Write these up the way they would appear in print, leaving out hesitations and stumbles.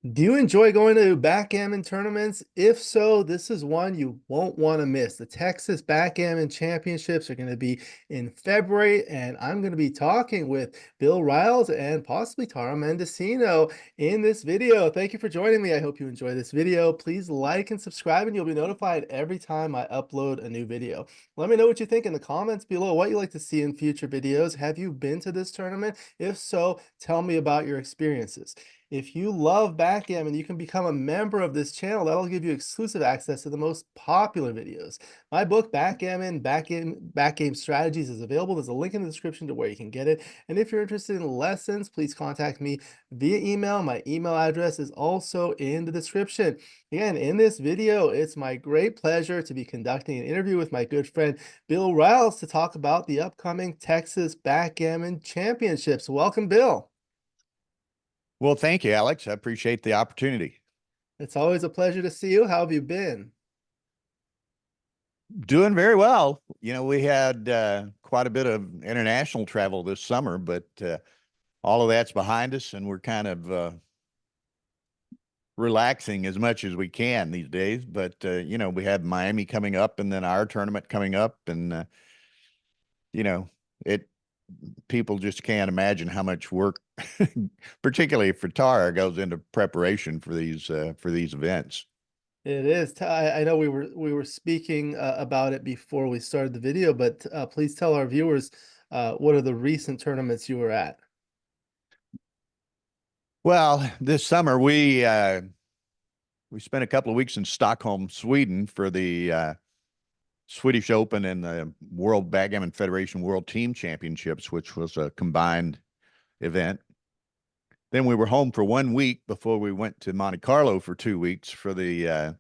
Do you enjoy going to backgammon tournaments? If so, this is one you won't want to miss. The Texas Backgammon Championships are going to be in February, and I'm going to be talking with Bill Riles and possibly Tara Mendocino in this video. Thank you for joining me. I hope you enjoy this video. Please like and subscribe, and you'll be notified every time I upload a new video. Let me know what you think in the comments below, what you'd like to see in future videos. Have you been to this tournament? If so, tell me about your experiences. If you love backgammon, you can become a member of this channel. That'll give you exclusive access to the most popular videos. My book, Backgame Strategies, is available. There's a link in the description to where you can get it. And if you're interested in lessons, please contact me via email. My email address is also in the description. Again, in this video, it's my great pleasure to be conducting an interview with my good friend Bill Riles to talk about the upcoming Texas Backgammon Championships. Welcome, Bill. Well, thank you, Alex. I appreciate the opportunity. It's always a pleasure to see you. How have you been? Doing very well. We had quite a bit of international travel this summer, but all of that's behind us, and we're kind of relaxing as much as we can these days. But we have Miami coming up, and then our tournament coming up, and it people just can't imagine how much work, particularly for Tara, goes into preparation for these events. It is. I know we were speaking about it before we started the video, but please tell our viewers what are the recent tournaments you were at? Well, this summer we spent a couple of weeks in Stockholm, Sweden for the Swedish Open and the World Backgammon Federation World Team Championships, which was a combined event. Then we were home for 1 week before we went to Monte Carlo for 2 weeks for the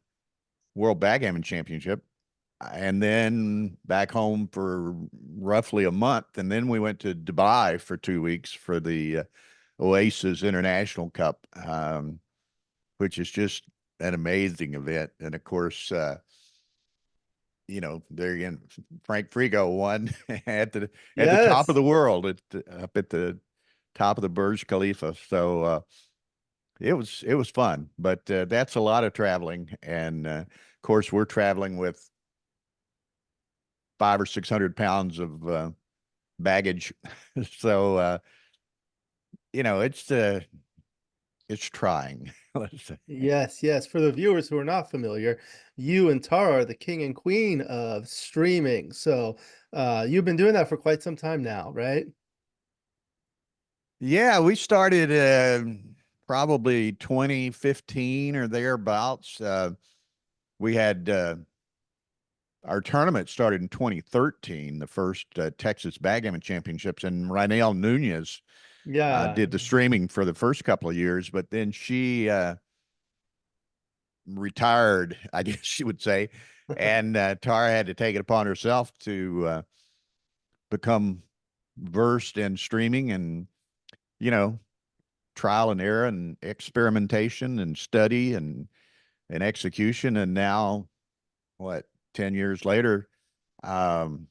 World Backgammon Championship. And then back home for roughly a month. And then we went to Dubai for 2 weeks for the Oasis International Cup, which is just an amazing event. And of course, there again, Frank Frigo won at the top of Yes. the world up at the top of the Burj Khalifa. So it was fun, but that's a lot of traveling, and of course we're traveling with 500 or 600 pounds of baggage. So it's trying. Let's say. Yes, yes. For the viewers who are not familiar, you and Tara are the king and queen of streaming. So you've been doing that for quite some time now, right? Yeah, we started probably 2015 or thereabouts. We had our tournament started in 2013, the first Texas Backgammon Championships, and Rainel Nunez Yeah. did the streaming for the first couple of years, but then she retired, I guess you would say, and Tara had to take it upon herself to become versed in streaming and, you know, trial and error and experimentation and study and execution. And now, what, 10 years later, um,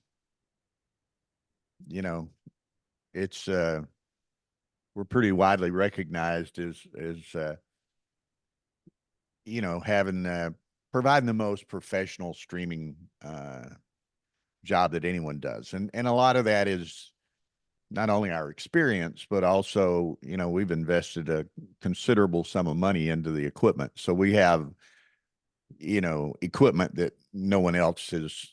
you know, it's we're pretty widely recognized as having providing the most professional streaming job that anyone does. And a lot of that is not only our experience, but also, we've invested a considerable sum of money into the equipment. So we have, equipment that no one else has,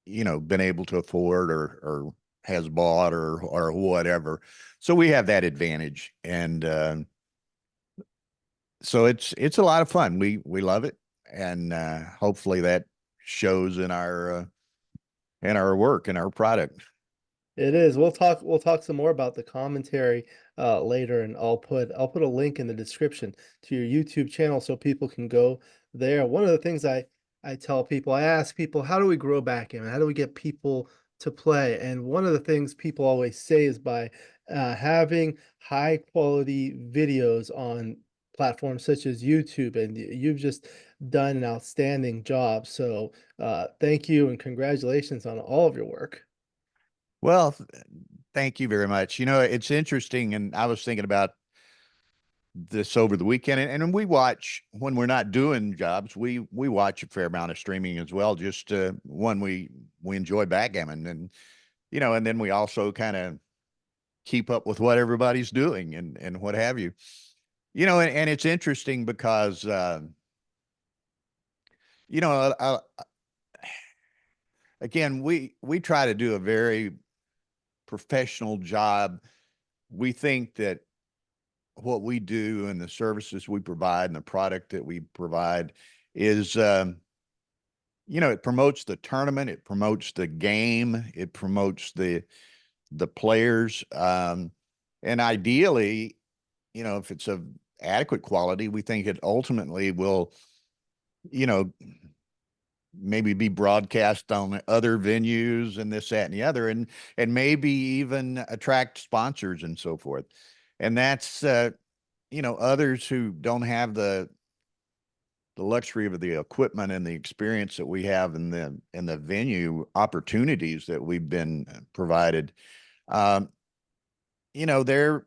been able to afford or has bought or whatever. So we have that advantage. And so it's a lot of fun. We love it. And hopefully that shows in our work and our product. It is. We'll talk some more about the commentary later, and I'll put a link in the description to your YouTube channel so people can go there. One of the things I tell people, I ask people, how do we grow backgammon? How do we get people to play? And one of the things people always say is by having high quality videos on platforms such as YouTube, and you've just done an outstanding job. So thank you and congratulations on all of your work. Well, thank you very much. It's interesting, and I was thinking about this over the weekend, and we watch when we're not doing jobs. We watch a fair amount of streaming as well. Just one, we enjoy backgammon, and and then we also kind of keep up with what everybody's doing and what have you. And it's interesting because you know again, we try to do a very professional job. We think that what we do and the services we provide and the product that we provide is it promotes the tournament, it promotes the game, it promotes the players, and ideally, if it's of adequate quality, we think it ultimately will you know maybe be broadcast on other venues and this, that, and the other, and maybe even attract sponsors and so forth. And that's others who don't have the luxury of the equipment and the experience that we have in the venue opportunities that we've been provided. Um, they're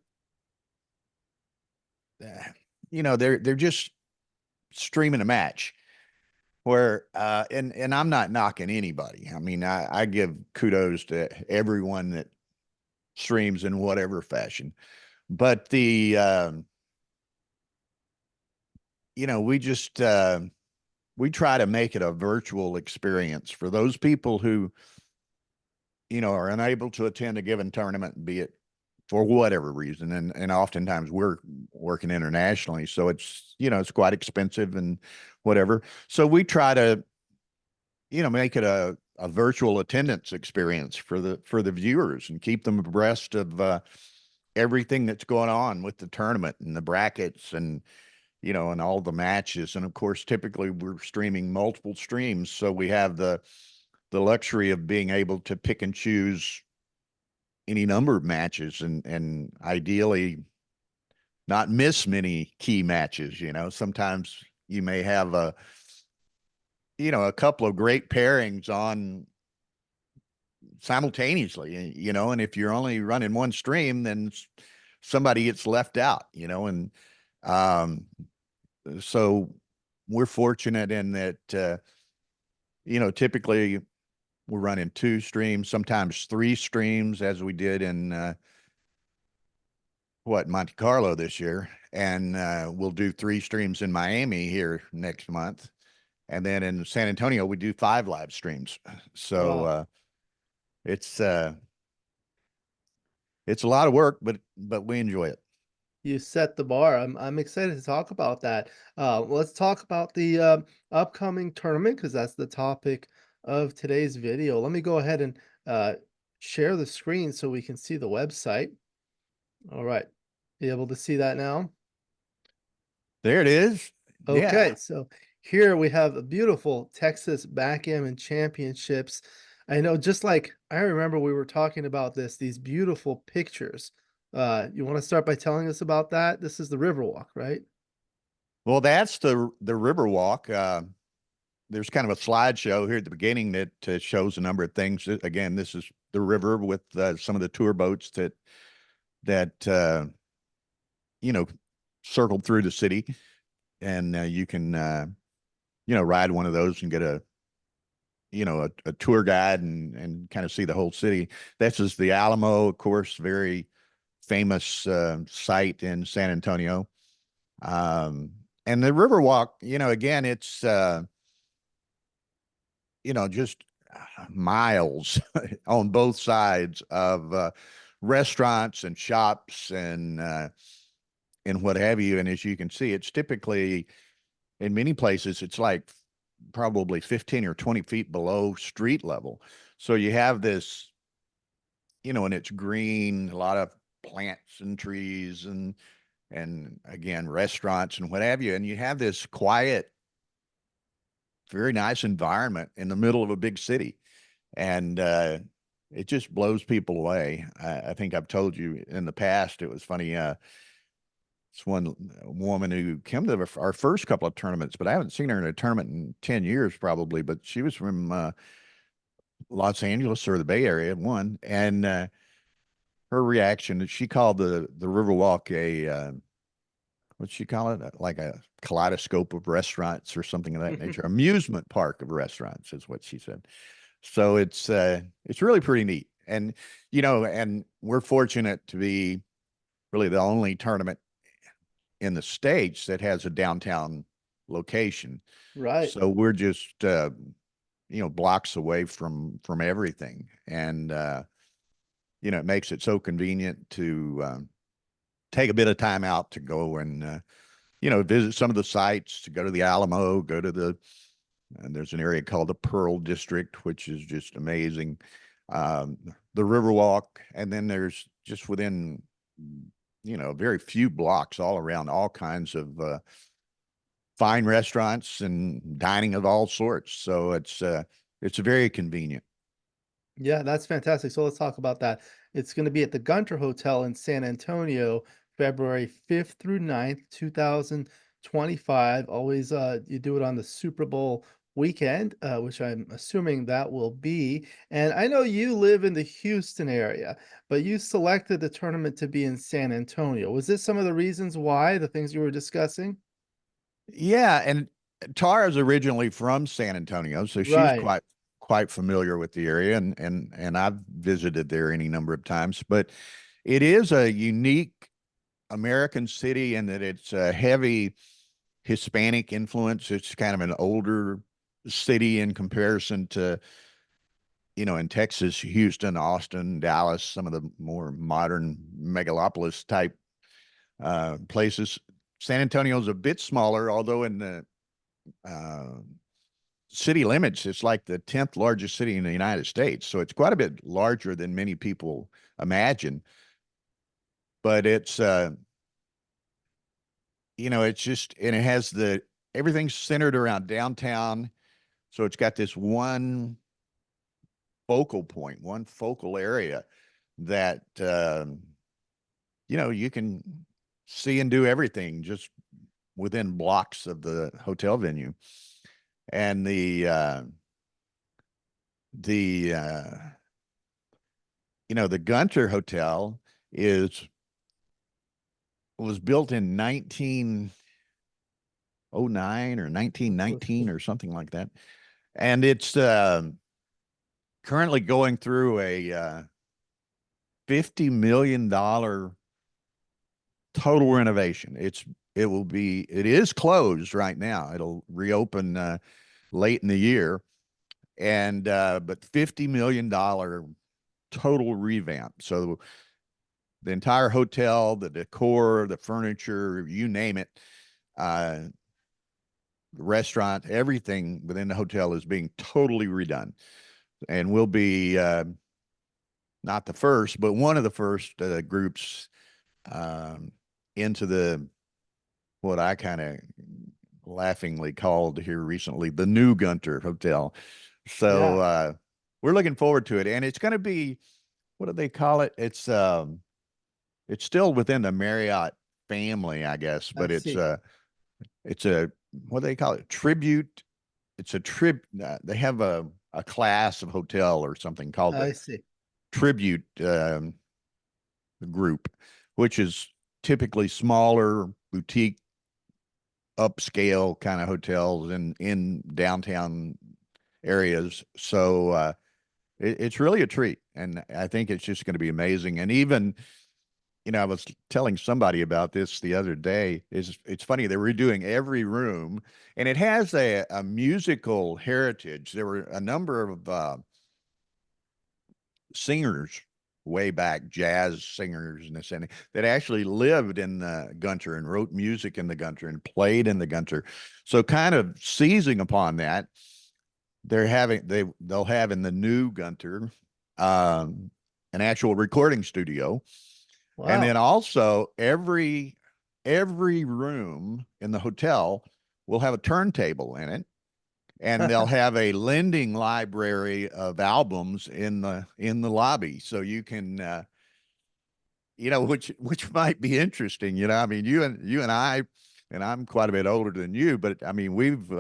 they're just streaming a match where and I'm not knocking anybody. I mean, I give kudos to everyone that streams in whatever fashion, but we just we try to make it a virtual experience for those people who are unable to attend a given tournament, be it for whatever reason. And oftentimes we're working internationally, so it's quite expensive and whatever. So we try to, make it a virtual attendance experience for the viewers and keep them abreast of everything that's going on with the tournament and the brackets and and all the matches. And of course, typically we're streaming multiple streams, so we have the luxury of being able to pick and choose any number of matches and ideally not miss many key matches. Sometimes you may have a couple of great pairings on simultaneously, and if you're only running one stream, then somebody gets left out, and um, so we're fortunate in that, typically we're running two streams, sometimes three streams, as we did in Monte Carlo this year, and we'll do three streams in Miami here next month, and then in San Antonio we do 5 live streams. So Wow. it's a lot of work, but we enjoy it. You set the bar. I'm excited to talk about that. Let's talk about the upcoming tournament because that's the topic of today's video. Let me go ahead and uh, share the screen so we can see the website. All right. Be able to see that now? There it is. Yeah. Okay, so here we have a beautiful Texas Backgammon Championships. I know, just like I remember we were talking about these beautiful pictures. You want to start by telling us about that? This is the Riverwalk, right? Well, that's the Riverwalk. There's kind of a slideshow here at the beginning that shows a number of things. Again, this is the river with some of the tour boats that you know circle through the city, and you can ride one of those and get a tour guide and kind of see the whole city. This is the Alamo, of course, very famous site in San Antonio. And the Riverwalk, again, it's just miles on both sides of restaurants and shops and what have you. And as you can see, it's typically in many places, it's like probably 15 or 20 feet below street level. So you have this, and it's green, a lot of plants and trees and again, restaurants and what have you. And you have this quiet, very nice environment in the middle of a big city. And it just blows people away. I think I've told you in the past, it was funny. It's one woman who came to our first couple of tournaments, but I haven't seen her in a tournament in 10 years probably, but she was from Los Angeles or the Bay Area, one. And her reaction, she called the Riverwalk what you call it, like a kaleidoscope of restaurants or something of that nature. Amusement park of restaurants is what she said. So it's really pretty neat. And and we're fortunate to be really the only tournament in the States that has a downtown location. Right. So we're just blocks away from everything. And it makes it so convenient to take a bit of time out to go and visit some of the sites, to go to the Alamo, go to and there's an area called the Pearl District, which is just amazing. Um, the Riverwalk, and then there's just within, very few blocks all around, all kinds of fine restaurants and dining of all sorts. So it's very convenient. Yeah, that's fantastic. So let's talk about that. It's going to be at the Gunter Hotel in San Antonio, February 5th through 9th, 2025. Always you do it on the Super Bowl weekend, which I'm assuming that will be. And I know you live in the Houston area, but you selected the tournament to be in San Antonio. Was this some of the reasons why, the things you were discussing? Yeah, and Tara's originally from San Antonio, so she's Right. quite familiar with the area, and I've visited there any number of times. But it is a unique American city in that it's a heavy Hispanic influence. It's kind of an older city in comparison to, in Texas, Houston, Austin, Dallas, some of the more modern megalopolis type places. San Antonio is a bit smaller, although in the uh, city limits, it's like the 10th largest city in the United States. So it's quite a bit larger than many people imagine. But it's just, and it has everything's centered around downtown. So it's got this one focal point, one focal area that, you can see and do everything just within blocks of the hotel venue. And the the Gunter Hotel was built in 1909 or 1919 or something like that, and it's currently going through a $50 million total renovation. It is closed right now. It'll reopen late in the year, and but $50 million total revamp. So the entire hotel, the decor, the furniture, you name it, the restaurant, everything within the hotel is being totally redone, and we'll be not the first, but one of the first groups um, into what I kind of laughingly called here recently the new Gunter Hotel. So Yeah, we're looking forward to it, and it's going to be, what do they call it? It's still within the Marriott family, I guess, I but see. it's a, what do they call it? Tribute. It's a they have a class of hotel or something called the I see. Tribute group, which is typically smaller boutique upscale kind of hotels in downtown areas. So it's really a treat, and I think it's just going to be amazing. And even, I was telling somebody about this the other day. It's funny, they're redoing every room, and it has a musical heritage. There were a number of singers way back, jazz singers and this and that actually lived in the Gunter and wrote music in the Gunter and played in the Gunter. So kind of seizing upon that, they'll have in the new Gunter an actual recording studio. And then Wow. also every room in the hotel will have a turntable in it, and they'll have a lending library of albums in the lobby, so you can which might be interesting. I mean, you and I, and I'm quite a bit older than you, but I mean, we've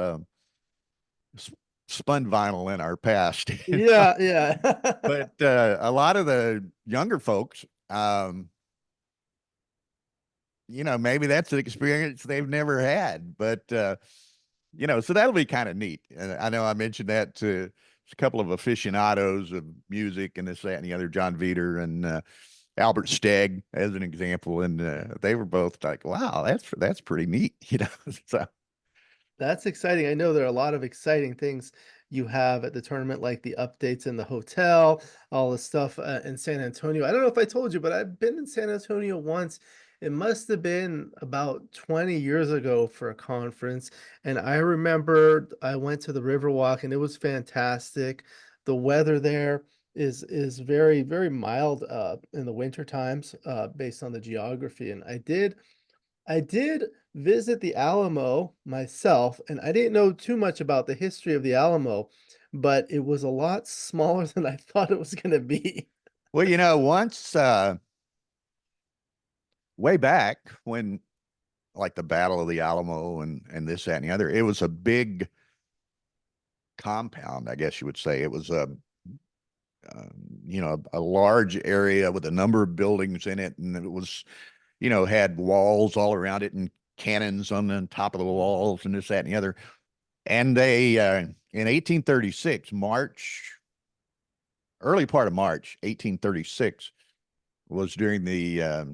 spun vinyl in our past. Yeah, yeah. But a lot of the younger folks, maybe that's an experience they've never had. But so that'll be kind of neat. And I know I mentioned that to a couple of aficionados of music and this, that, and the other, John Veter and Albert Stegg as an example, and they were both like, "Wow, that's pretty neat," So That's exciting. I know there are a lot of exciting things you have at the tournament, like the updates in the hotel, all the stuff in San Antonio. I don't know if I told you, but I've been in San Antonio once. It must have been about 20 years ago for a conference. And I remember I went to the Riverwalk and it was fantastic. The weather there is very, very mild in the winter times based on the geography. And I did visit the Alamo myself, and I didn't know too much about the history of the Alamo, but it was a lot smaller than I thought it was gonna be. well, once way back when, like, the Battle of the Alamo and this, that, and the other, it was a big compound, I guess you would say. It was uh, a large area with a number of buildings in it, and it was, had walls all around it and cannons on the top of the walls and this, that, and the other. And they, in 1836, early part of March, 1836, was during the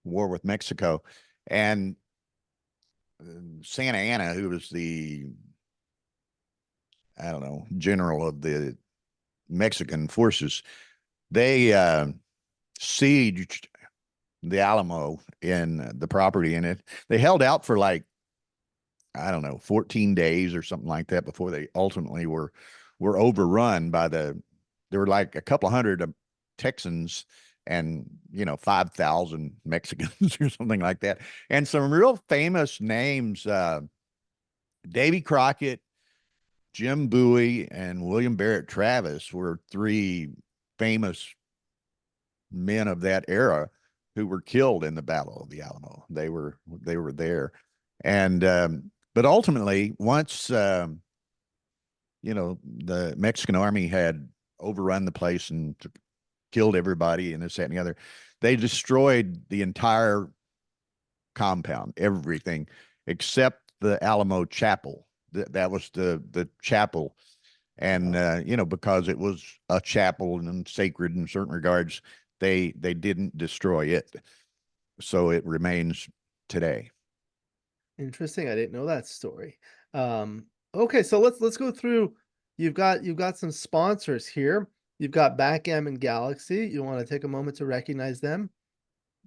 war with Mexico. And Santa Anna, who was the, I don't know, general of the Mexican forces, they sieged the Alamo in the property in it. They held out for, like, I don't know, 14 days or something like that before they ultimately were overrun by there were like a couple hundred of Texans and 5,000 Mexicans or something like that. And some real famous names, Davy Crockett, Jim Bowie, and William Barrett Travis were three famous men of that era who were killed in the Battle of the Alamo. They were there. And but ultimately, once the Mexican army had overrun the place and killed everybody and this, that, and the other, they destroyed the entire compound, everything except the Alamo Chapel. That was the chapel. And because it was a chapel and sacred in certain regards, they didn't destroy it, so it remains today. Interesting. I didn't know that story. Okay, so let's go through. You've got some sponsors here. You've got Backgammon Galaxy. You want to take a moment to recognize them?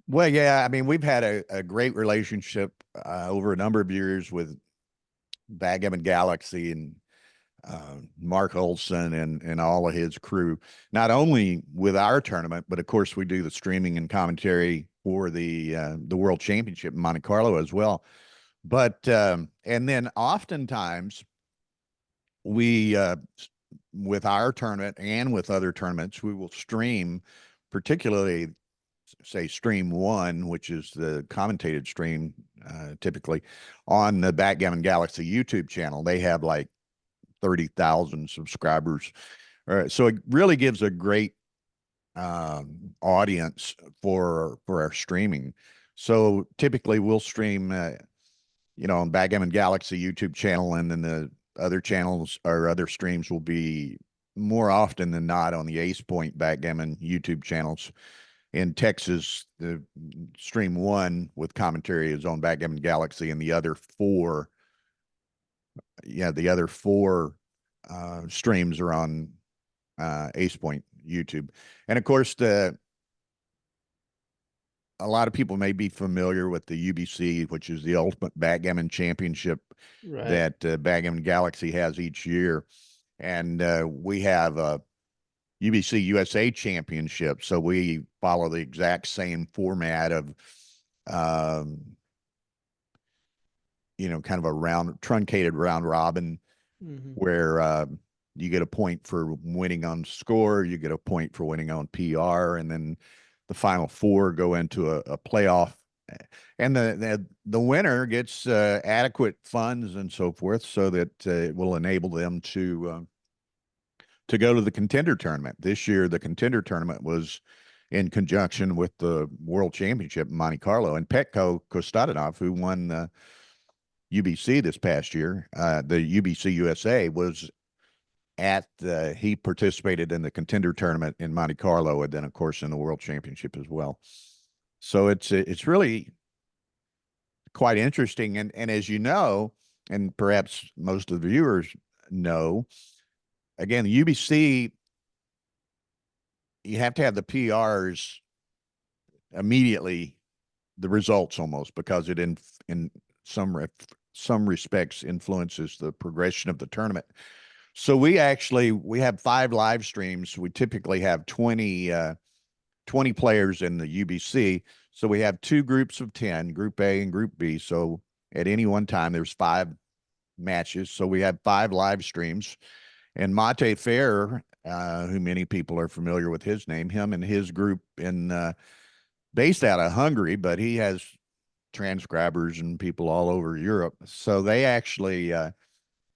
Well, yeah, I mean, we've had a great relationship over a number of years with Backgammon Galaxy and Mark Olson and all of his crew, not only with our tournament, but of course we do the streaming and commentary for the World Championship in Monte Carlo as well. But and then oftentimes we with our tournament and with other tournaments, we will stream, particularly say stream one, which is the commentated stream, typically on the Backgammon Galaxy YouTube channel. They have like 30,000 subscribers. So it really gives a great audience for our streaming. So typically we'll stream, on Backgammon Galaxy YouTube channel, and then the other channels or other streams will be more often than not on the Ace Point Backgammon YouTube channels. In Texas, the stream one with commentary is on Backgammon Galaxy, and the other four streams are on Ace Point YouTube. And of course, a lot of people may be familiar with the UBC, which is the Ultimate Backgammon Championship Right. that Backgammon Galaxy has each year. And we have a UBC USA Championship, so we follow the exact same format of kind of a truncated round robin, Hmm. where you get a point for winning on score, you get a point for winning on PR, and then the final four go into a playoff, and the winner gets adequate funds and so forth, so that it will enable them to go to the contender tournament. This year, the contender tournament was in conjunction with the World Championship in Monte Carlo. And Petko Kostadinov, who won the UBC this past year, the UBC USA, was he participated in the contender tournament in Monte Carlo, and then of course in the World Championship as well. So it's really quite interesting. And as you know, and perhaps most of the viewers know, again, the UBC, you have to have the PRs immediately, the results almost, because it in some respects influences the progression of the tournament. So we have 5 live streams. We typically have 20 players in the UBC. So we have 2 groups of 10, Group A and Group B. So at any one time, there's 5 matches. So we have 5 live streams. And Mate Fair, who many people are familiar with his name, him and his group based out of Hungary, but he has transcribers and people all over Europe. So they actually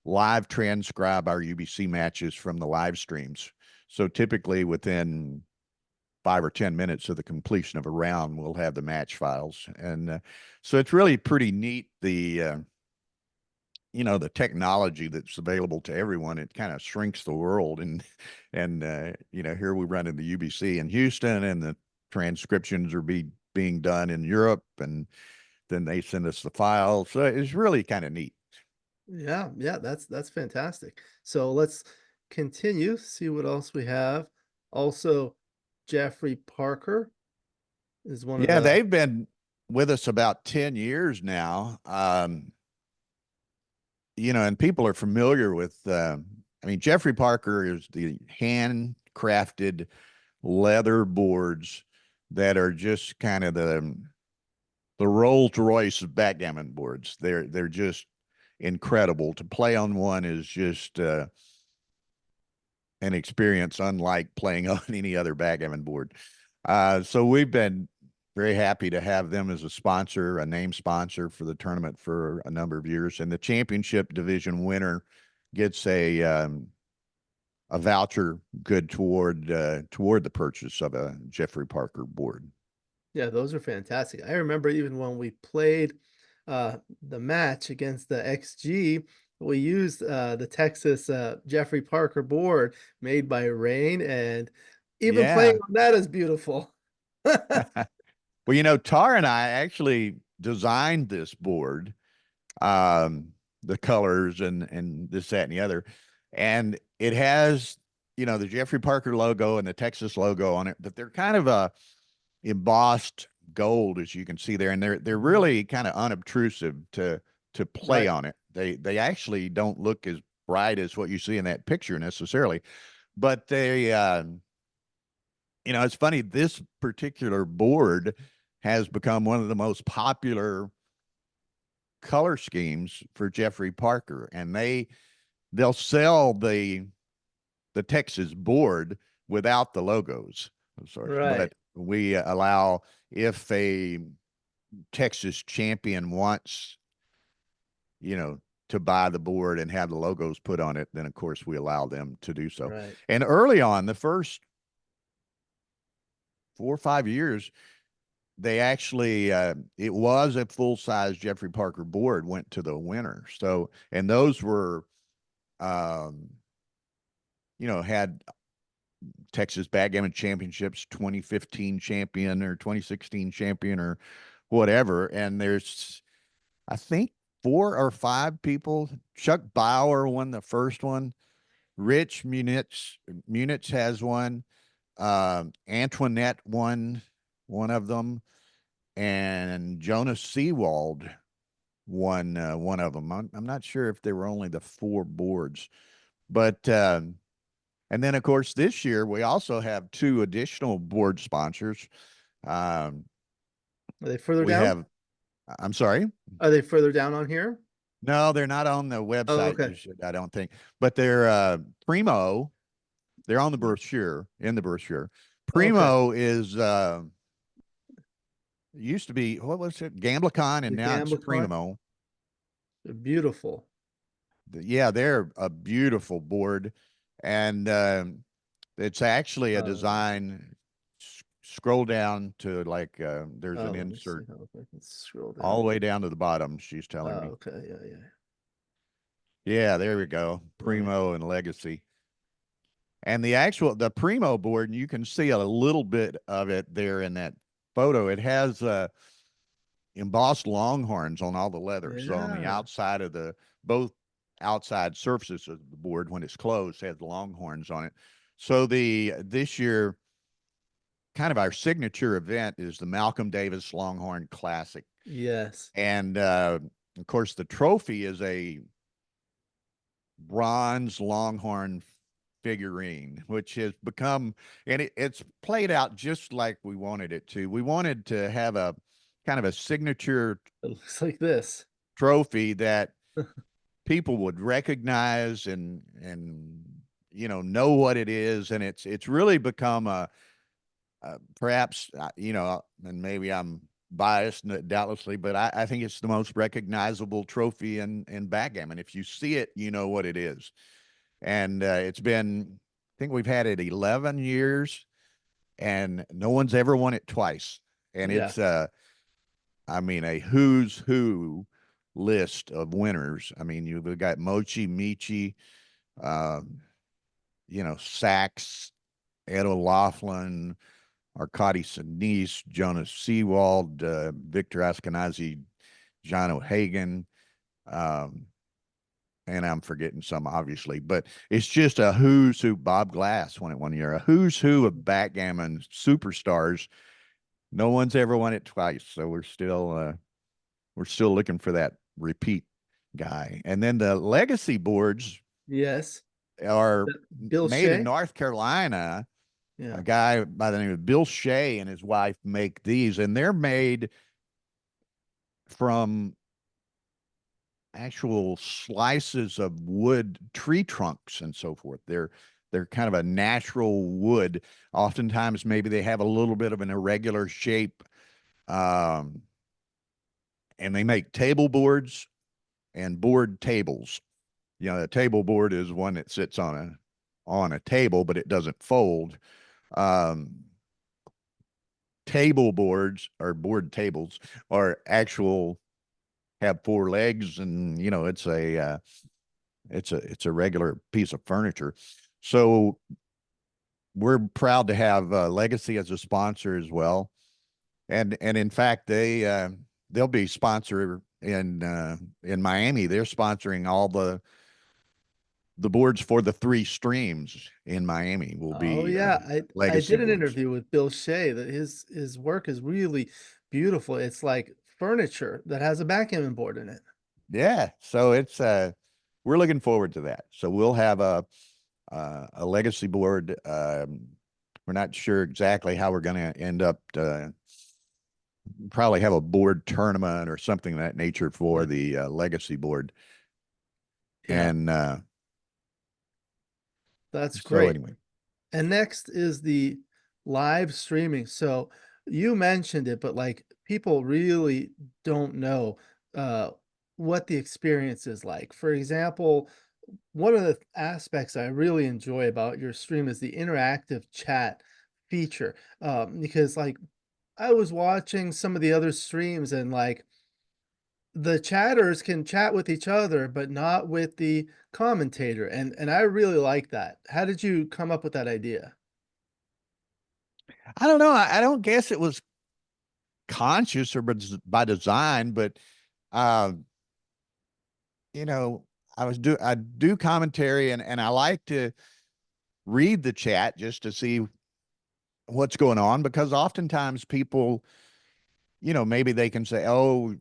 live transcribe our UBC matches from the live streams. So typically within 5 or 10 minutes of the completion of a round, we'll have the match files. And so it's really pretty neat, the technology that's available to everyone. It kind of shrinks the world. And here we run in the UBC in Houston, and the transcriptions are being done in Europe, and then they send us the files. So it's really kind of neat. Yeah, yeah, that's fantastic. So let's continue, see what else we have. Also, Geoffrey Parker is one of Yeah, the they've been with us about 10 years now. And people are familiar with, Geoffrey Parker is the handcrafted leather boards that are just kind of the Rolls Royce of backgammon boards. They're just incredible. To play on one is just an experience unlike playing on any other backgammon board. So we've been very happy to have them as a sponsor, a name sponsor for the tournament for a number of years. And the championship division winner gets a voucher good toward the purchase of a Geoffrey Parker board. Yeah, those are fantastic. I remember even when we played the match against the XG, we used the Texas Geoffrey Parker board made by Rain, and even playing Yeah. on that is beautiful. Well, Tar and I actually designed this board, the colors and this, that, and the other. And it has, the Geoffrey Parker logo and the Texas logo on it, but they're kind of a embossed gold, as you can see there. And they're really kind of unobtrusive to play Right. on it. They actually don't look as bright as what you see in that picture necessarily, but they, it's funny, this particular board has become one of the most popular color schemes for Geoffrey Parker, and they'll sell the Texas board without the logos, of course. Right. But we allow, if a Texas champion wants, to buy the board and have the logos put on it, then of course we allow them to do so. Right. And early on, the first 4 or 5 years, they actually it was a full-size Geoffrey Parker board went to the winner. So, and those were had Texas Backgammon Championships 2015 champion or 2016 champion or whatever. And there's, I think, 4 or 5 people. Chuck Bauer won the first one. Rich Munich has one. Antoinette won one of them, and Jonas Seawald won one of them. I'm not sure if there were only the 4 boards, but and then of course this year we also have 2 additional board sponsors. Are they further We down? have, I'm sorry. Are they further down on here? No, they're not on the Oh, website. okay. I don't think, but they're Primo. They're on the brochure, in the brochure. Okay. Primo is used to be, what was it? Gamblicon, and The now it's Gamblicon. Primo. They're beautiful. Yeah, they're a beautiful board, and it's actually a Uh, design scroll down to like there's Oh, an let me see insert how if I can scroll all the down. way down to the bottom. She's Oh, telling me. okay, yeah, yeah. Yeah, there we go. Let me. Primo and Legacy. And the Primo board, and you can see a little bit of it there in that photo. It has embossed longhorns on all the leather. So on the Yeah. outside of both outside surfaces of the board, when it's closed, has longhorns on it. So this year, kind of our signature event is the Malcolm Davis Longhorn Classic. Yes. And of course, the trophy is a bronze longhorn figurine, which has become, and it's played out just like we wanted it to. We wanted to have a kind of a signature It looks like this. trophy that people would recognize and know what it is, and it's really become perhaps and maybe I'm biased doubtlessly, but I think it's the most recognizable trophy in backgammon. If you see it, you know what it is. And it's been, I think we've had it 11 years, and no one's ever won it twice. And Yeah. it's I mean, a who's who list of winners. I mean, you've got Mochi, Michi, um, Sachs, Ed O'Loughlin, Arkady Sinise, Jonas Seawald, Victor Askenazi, John O'Hagan, um, and I'm forgetting some obviously, but it's just a who's who. Bob Glass won it one year, a who's who of backgammon superstars. No one's ever won it twice, so we're still looking for that repeat guy. And then the legacy boards Yes. are Bill made in Shea. North Carolina. Yeah. A guy by the name of Bill Shea and his wife make these, and they're made from actual slices of wood, tree trunks, and so forth. They're kind of a natural wood. Oftentimes, maybe they have a little bit of an irregular shape, um, and they make table boards and board tables. A table board is one that sits on a table, but it doesn't fold. Um, Table boards or board tables are actual have four legs, and it's a regular piece of furniture. So we're proud to have Legacy as a sponsor as well, and in fact they'll be sponsor in Miami. They're sponsoring all the boards for the three streams in Miami will Oh be yeah, I Legacy did an boards. interview with Bill Shea that his work is really beautiful. It's like furniture that has a backgammon board in it. Yeah, so it's we're looking forward to that. So we'll have a legacy board. We're not sure exactly how we're going to end up. Probably have a board tournament or something of that nature for Yeah. the legacy board. Yeah, And that's so great. anyway, And next is the live streaming. So you mentioned it, but like people really don't know uh what the experience is like. For example, one of the aspects I really enjoy about your stream is the interactive chat feature. Because like I was watching some of the other streams and like the chatters can chat with each other, but not with the commentator. And I really like that. How did you come up with that idea? I don't know. I don't guess it was conscious or by design, but uh, you know, I do commentary, and I like to read the chat just to see what's going on, because oftentimes people, maybe they can say, oh,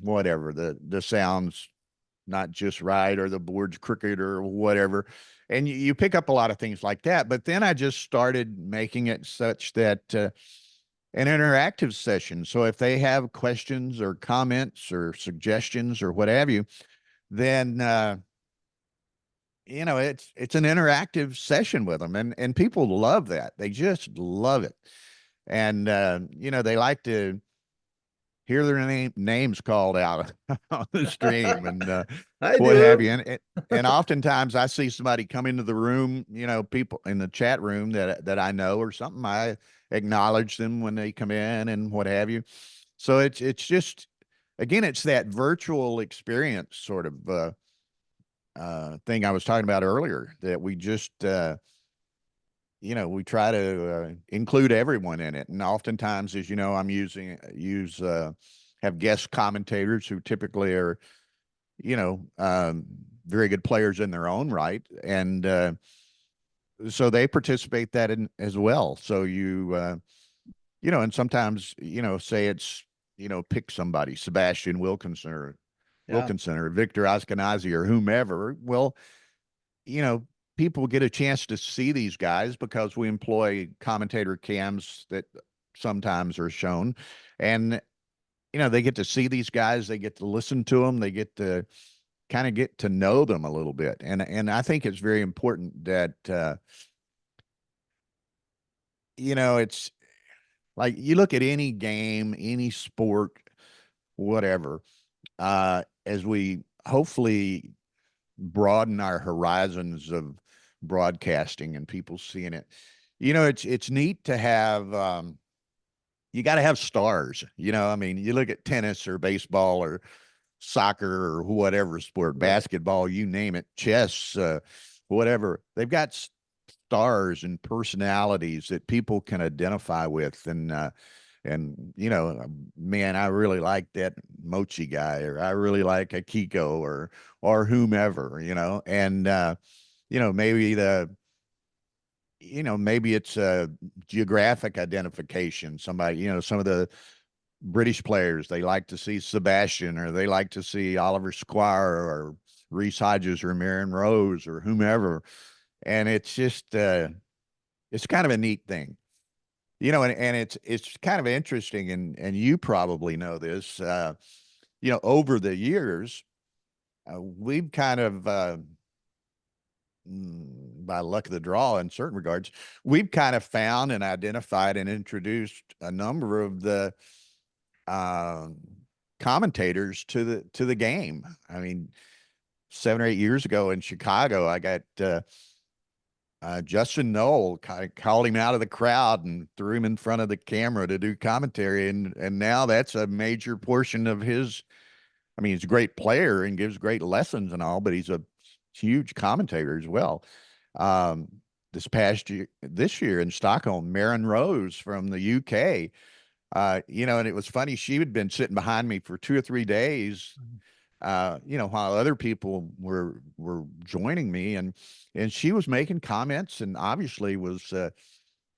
whatever, the sound's not just right, or the board's crooked, or whatever. And you pick up a lot of things like that. But then I just started making it such that an interactive session. So if they have questions or comments or suggestions or what have you, then it's an interactive session with them, and people love that. They just love it. And they like to hear their names called out on the stream and I what have do. you. And oftentimes I see somebody come into the room, people in the chat room that I know or something. I acknowledge them when they come in and what have you. So it's just, again, it's that virtual experience sort of thing I was talking about earlier, that we just we try to include everyone in it. And oftentimes, as you know, I'm have guest commentators who typically are, very good players in their own right. And so they participate that in as well. So and sometimes, say it's, pick somebody, Sebastian Yeah. Wilkinson or Victor Askenazi or whomever. Well, you know, people get a chance to see these guys because we employ commentator cams that sometimes are shown. And, they get to see these guys, they get to listen to them, they get to kind of get to know them a little bit. And I think it's very important that, it's like you look at any game, any sport, whatever, as we hopefully broaden our horizons of broadcasting and people seeing it. It's neat to have you got to have stars. I mean, you look at tennis or baseball or soccer or whatever sport, Right. basketball, you name it, chess, whatever. They've got stars and personalities that people can identify with. And man, I really like that Mochi guy, or I really like Akiko, or whomever, and maybe it's a geographic identification. Somebody, some of the British players, they like to see Sebastian, or they like to see Oliver Squire, or Reese Hodges, or Marion Rose, or whomever. And it's just it's kind of a neat thing. And it's kind of interesting, and you probably know this. Over the years, we've kind of by luck of the draw, in certain regards, we've kind of found and identified and introduced a number of the uh, commentators to the game. I mean, 7 or 8 years ago in Chicago, I got Justin Knoll, kind of called him out of the crowd and threw him in front of the camera to do commentary. And now that's a major portion of his. I mean, he's a great player and gives great lessons and all, but he's a huge commentator as well. Um, this year in Stockholm, Marion Rose from the UK, and it was funny. She had been sitting behind me for 2 or 3 days, while other people were joining me, and she was making comments and obviously was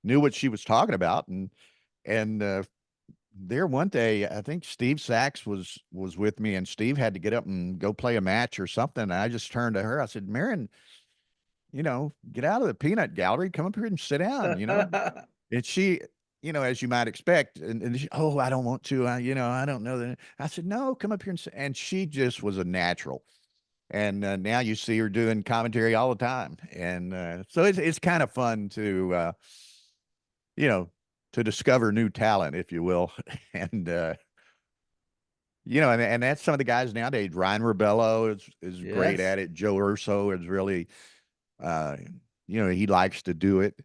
knew what she was talking about. And there one day, I think Steve Sachs was with me, and Steve had to get up and go play a match or something. And I just turned to her. I said, Marion, get out of the peanut gallery, come up here and sit down. And she, as you might expect, and she, oh, I don't want to, I don't know that. I said, no, come up here and sit. And she just was a natural. And now you see her doing commentary all the time. And so it's kind of fun to, you know, to discover new talent, if you will. And, and that's some of the guys nowadays. Ryan Rebello is great Yes. at it. Joe Urso is really, uh, he likes to do it.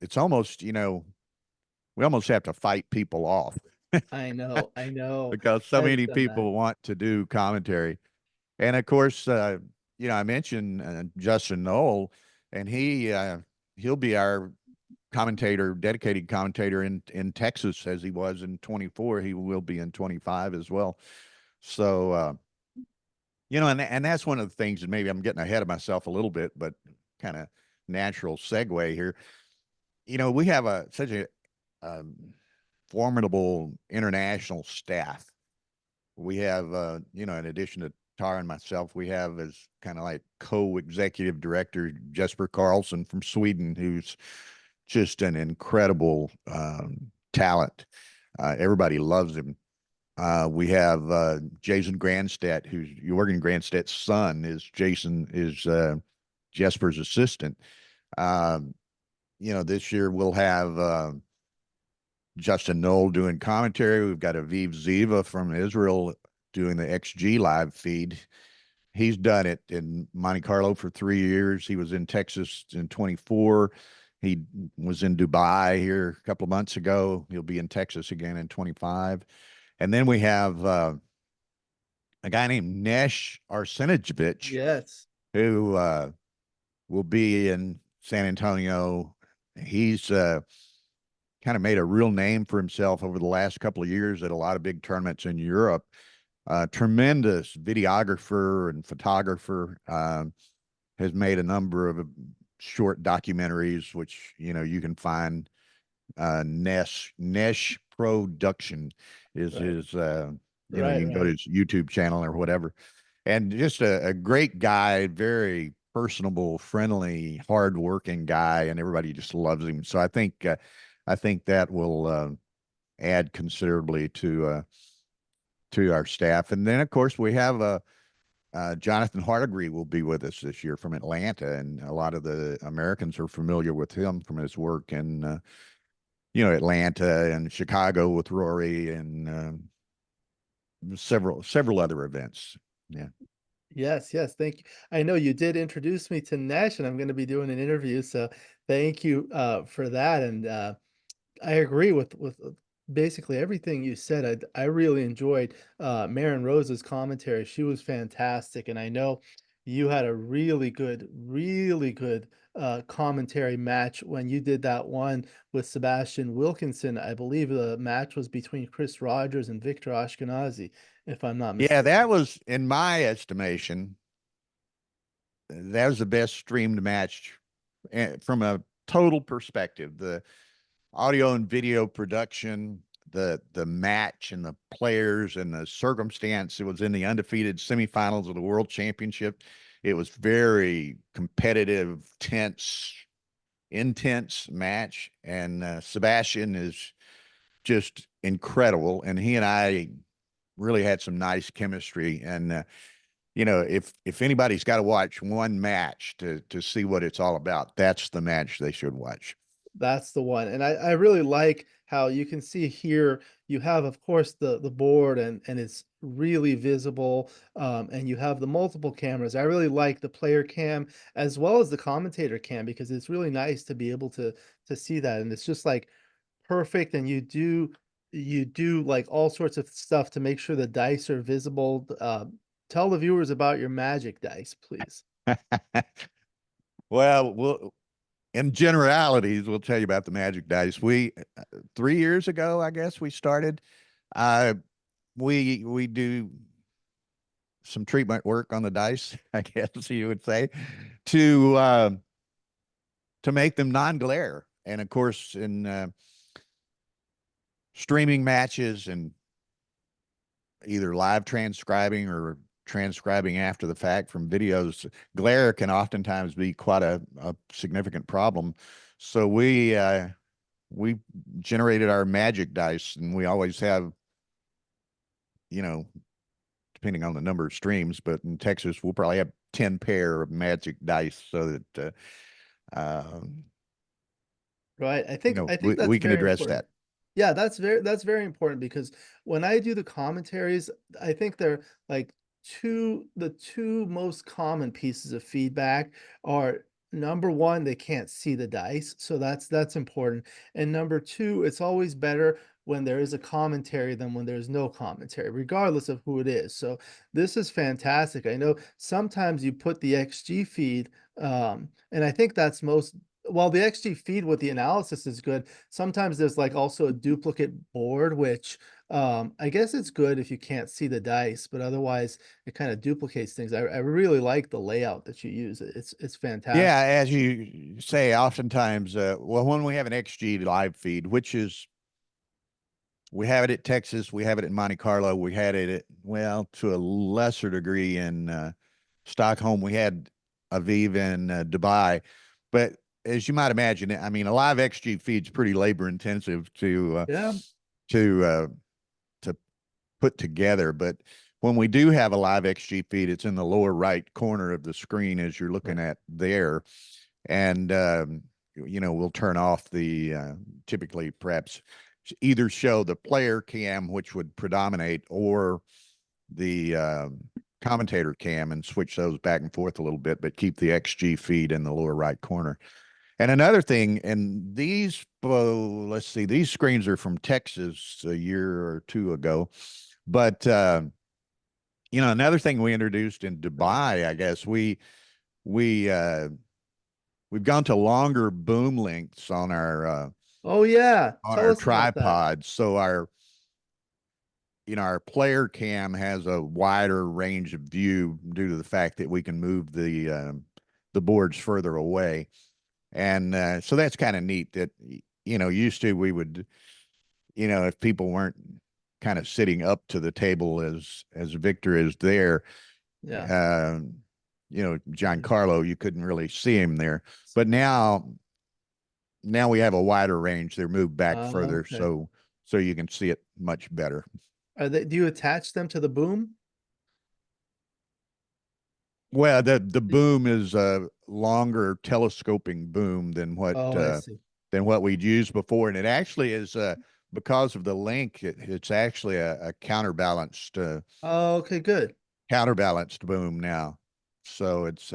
It's almost, we almost have to fight people off I know. I know. because so I've many done that. people want to do commentary. And of course, I mentioned Justin Knoll, and he'll be our dedicated commentator in Texas, as he was in 24. He will be in 25 as well. So, and that's one of the things, and maybe I'm getting ahead of myself a little bit, but kind of natural segue here. We have such a um, formidable international staff. We have, in addition to Tara and myself, we have as kind of like co-executive director Jesper Carlson from Sweden, who's just an incredible talent. Everybody loves him. We have Jason Grandstadt, who's Jorgen Grandstadt's son. Is Jesper's assistant. This year we'll have Justin Knoll doing commentary. We've got Aviv Ziva from Israel doing the XG live feed. He's done it in Monte Carlo for 3 years. He was in Texas in 24. He was in Dubai here a couple of months ago. He'll be in Texas again in 25. And then we have a guy named Nesh Arsenijevic, Yes. who will be in San Antonio. He's kind of made a real name for himself over the last couple of years at a lot of big tournaments in Europe. Tremendous videographer and photographer. Has made a number of short documentaries, which you can find. Nesh Production is Right. his. Right. You can go to Right. his YouTube channel or whatever, and just a great guy, very personable, friendly, hardworking guy, and everybody just loves him. So I think that will add considerably to our staff. And then, of course, we have Jonathan Hardegree will be with us this year from Atlanta, and a lot of the Americans are familiar with him from his work in Atlanta and Chicago with Rory and several other events. Yeah. Yes, yes. Thank you. I know you did introduce me to Nash, and I'm going to be doing an interview. So thank you for that. And I agree with basically everything you said. I really enjoyed Marin Rose's commentary. She was fantastic, and I know you had a really good commentary match when you did that one with Sebastian Wilkinson. I believe the match was between Chris Rogers and Victor Ashkenazi, if I'm not Yeah, mistaken. that was, in my estimation, that was the best streamed match from a total perspective. The audio and video production, the match and the players and the circumstance. It was in the undefeated semifinals of the World Championship. It was very competitive, tense, intense match, and Sebastian is just incredible, and he and I really had some nice chemistry. And if anybody's got to watch one match to see what it's all about, that's the match they should watch. That's the one. And I really like how you can see here you have, of course, the board and it's really visible. And you have the multiple cameras. I really like the player cam as well as the commentator cam because it's really nice to be able to see that. And it's just like perfect. And you do like all sorts of stuff to make sure the dice are visible. Tell the viewers about your magic dice, please. Well, in generalities, we'll tell you about the magic dice. We 3 years ago, I guess we started. Uh, we do some treatment work on the dice, I guess you would say, to uh, to make them non-glare. And of course, in streaming matches and either live transcribing or transcribing after the fact from videos, glare can oftentimes be quite a significant problem. So we generated our magic dice, and we always have, you know, depending on the number of streams, but in Texas we'll probably have 10 pair of magic dice so that Right. I think that's we can very address important. that. Yeah, that's very important because when I do the commentaries, I think they're like the two most common pieces of feedback are number one, they can't see the dice, so that's important. And number two, it's always better when there is a commentary than when there's no commentary, regardless of who it is. So this is fantastic. I know sometimes you put the XG feed, and I think that's most while the XG feed with the analysis is good, sometimes there's like also a duplicate board, which I guess it's good if you can't see the dice, but otherwise it kind of duplicates things. I really like the layout that you use. It's Yeah, fantastic. as you say, oftentimes, well, when we have an XG live feed, which is we have it at Texas, we have it at Monte Carlo, we had it at, well, to a lesser degree in Stockholm, we had Aviv in Dubai, but as you might imagine, I mean, a live XG feed's pretty labor intensive Yeah, to to put together. But when we do have a live XG feed, it's in the lower right corner of the screen as you're looking right. at there, and we'll turn off the typically perhaps either show the player cam, which would predominate, or the commentator cam, and switch those back and forth a little bit, but keep the XG feed in the lower right corner. And another thing, and these, let's see, these screens are from Texas a year or two ago, but another thing we introduced in Dubai, I guess we we've gone to longer boom lengths Oh yeah, on tell our us about that. tripods, so our player cam has a wider range of view due to the fact that we can move the boards further away. And so that's kind of neat that, used to we would, if people weren't kind of sitting up to the table as Victor is there, Yeah. uh, Giancarlo, you couldn't really see him there. But now we have a wider range. They're moved back further, Okay. so you can see it much better. Do you attach them to the boom? Well, the boom is a longer telescoping boom Oh, I see. than what we'd used before, and it actually is because of the link. It's actually a Oh, okay, good. counterbalanced boom now. So it's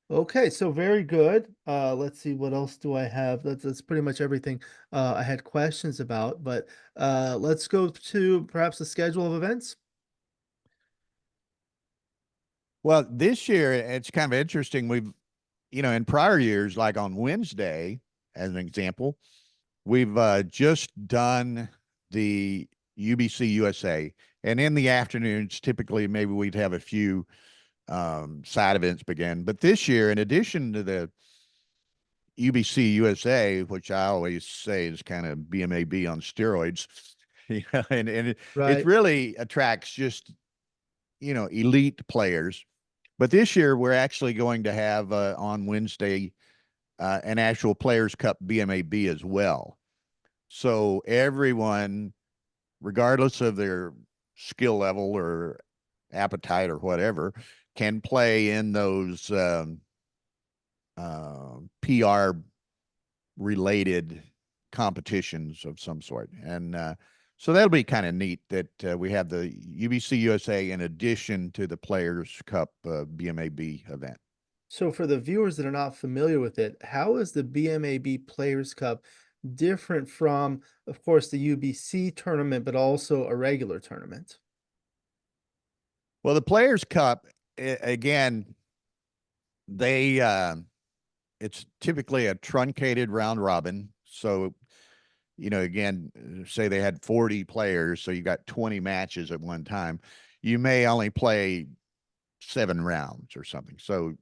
Okay, so very good. Let's see, what else do I have? That's pretty much everything I had questions about, but let's go to perhaps the schedule of events. well, this year it's kind of interesting. We've in prior years, like on Wednesday, as an example, we've just done the UBC USA, and in the afternoons, typically maybe we'd have a few side events begin. But this year, in addition to the UBC USA, which I always say is kind of BMAB on steroids, and it Right. really attracts just elite players. But this year, we're actually going to have on Wednesday an actual Players Cup BMAB as well. So everyone, regardless of their skill level or appetite or whatever, can play in those PR related competitions of some sort. And so that'll be kind of neat that we have the UBC USA in addition to the Players Cup BMAB event. So for the viewers that are not familiar with it, how is the BMAB Players Cup different from, of course, the UBC tournament, but also a regular tournament? Well, the Players Cup, again, they it's typically a truncated round robin. So, again, say they had 40 players, so you got 20 matches at one time. You may only play 7 rounds or something. So,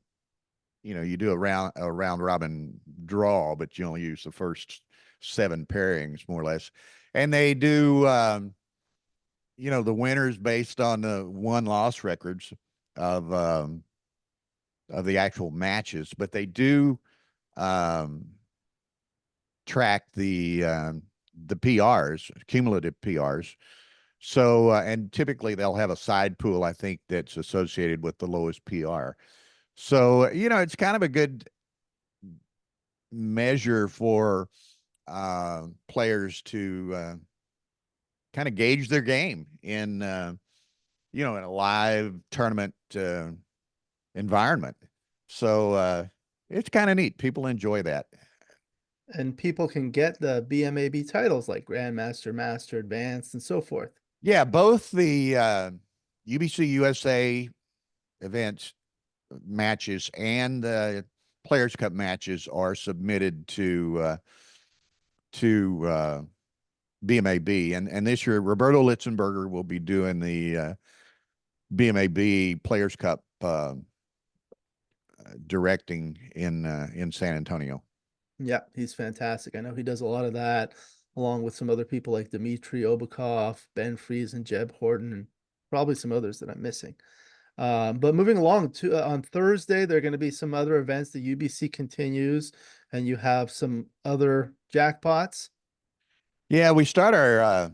you do a round robin draw, but you only use the first 7 pairings more or less. And they do the winners based on the won-loss records of the actual matches, but they do um, track the PRs, cumulative PRs. So, and typically they'll have a side pool, I think, that's associated with the lowest PR. So, it's kind of a good measure for players to kind of gauge their game in a live tournament environment. So it's kind of neat. People enjoy that. And people can get the BMAB titles like Grandmaster, Master, Advanced, and so forth. Yeah, both the UBC USA events matches and the Players Cup matches are submitted to BMAB, and this year Roberto Litzenberger will be doing the BMAB Players Cup directing in San Antonio. Yeah, he's fantastic. I know he does a lot of that, along with some other people like Dmitry Obakov, Ben Fries, and Jeb Horton, and probably some others that I'm missing. But moving along to on Thursday, there are going to be some other events. The UBC continues, and you have some other jackpots. Yeah, we start our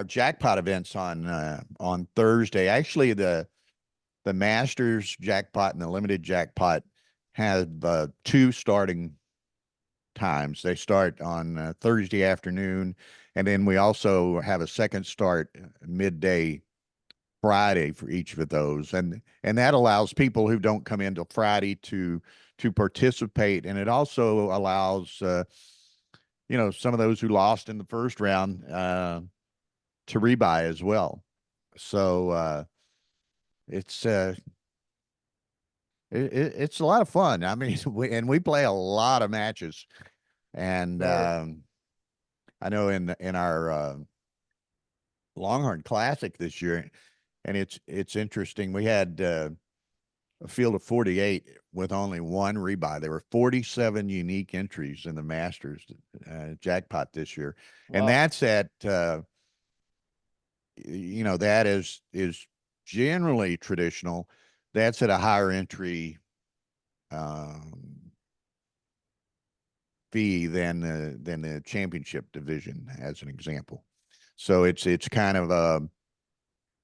jackpot events on Thursday. Actually, the Masters jackpot and the limited jackpot have 2 starting times. They start on Thursday afternoon, and then we also have a second start midday Friday for each of those, and that allows people who don't come in till Friday to participate, and it also allows some of those who lost in the first round to rebuy as well. So it's it's a lot of fun. I mean, we play a lot of matches, and Sure. I know in our Longhorn Classic this year, and it's interesting. We had a field of 48 with only one rebuy. There were 47 unique entries in the Masters jackpot this year, and Wow. that's at that is generally traditional. That's at a higher entry um, fee than the championship division, as an example. So it's kind of a,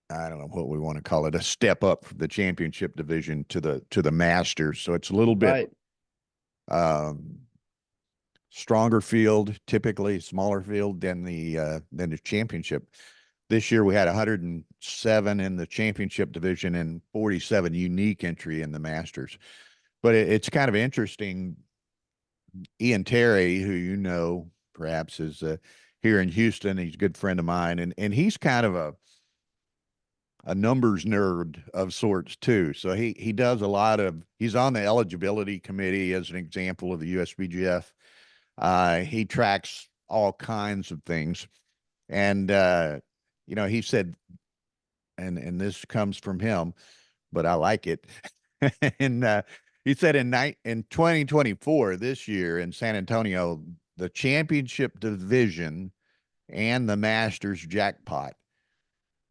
I don't know what we want to call it, a step up from the championship division to the Masters. So it's a little bit Right. um, stronger field, typically smaller field than the championship. This year we had 107 in the championship division and 47 unique entry in the Masters. But it's kind of interesting. Ian Terry, who perhaps is here in Houston, he's a good friend of mine, and he's kind of a numbers nerd of sorts too. So he does a lot of, he's on the eligibility committee as an example of the USBGF. He tracks all kinds of things. And he said, and this comes from him, but I like it. And he said in 2024, this year in San Antonio, the championship division and the Masters jackpot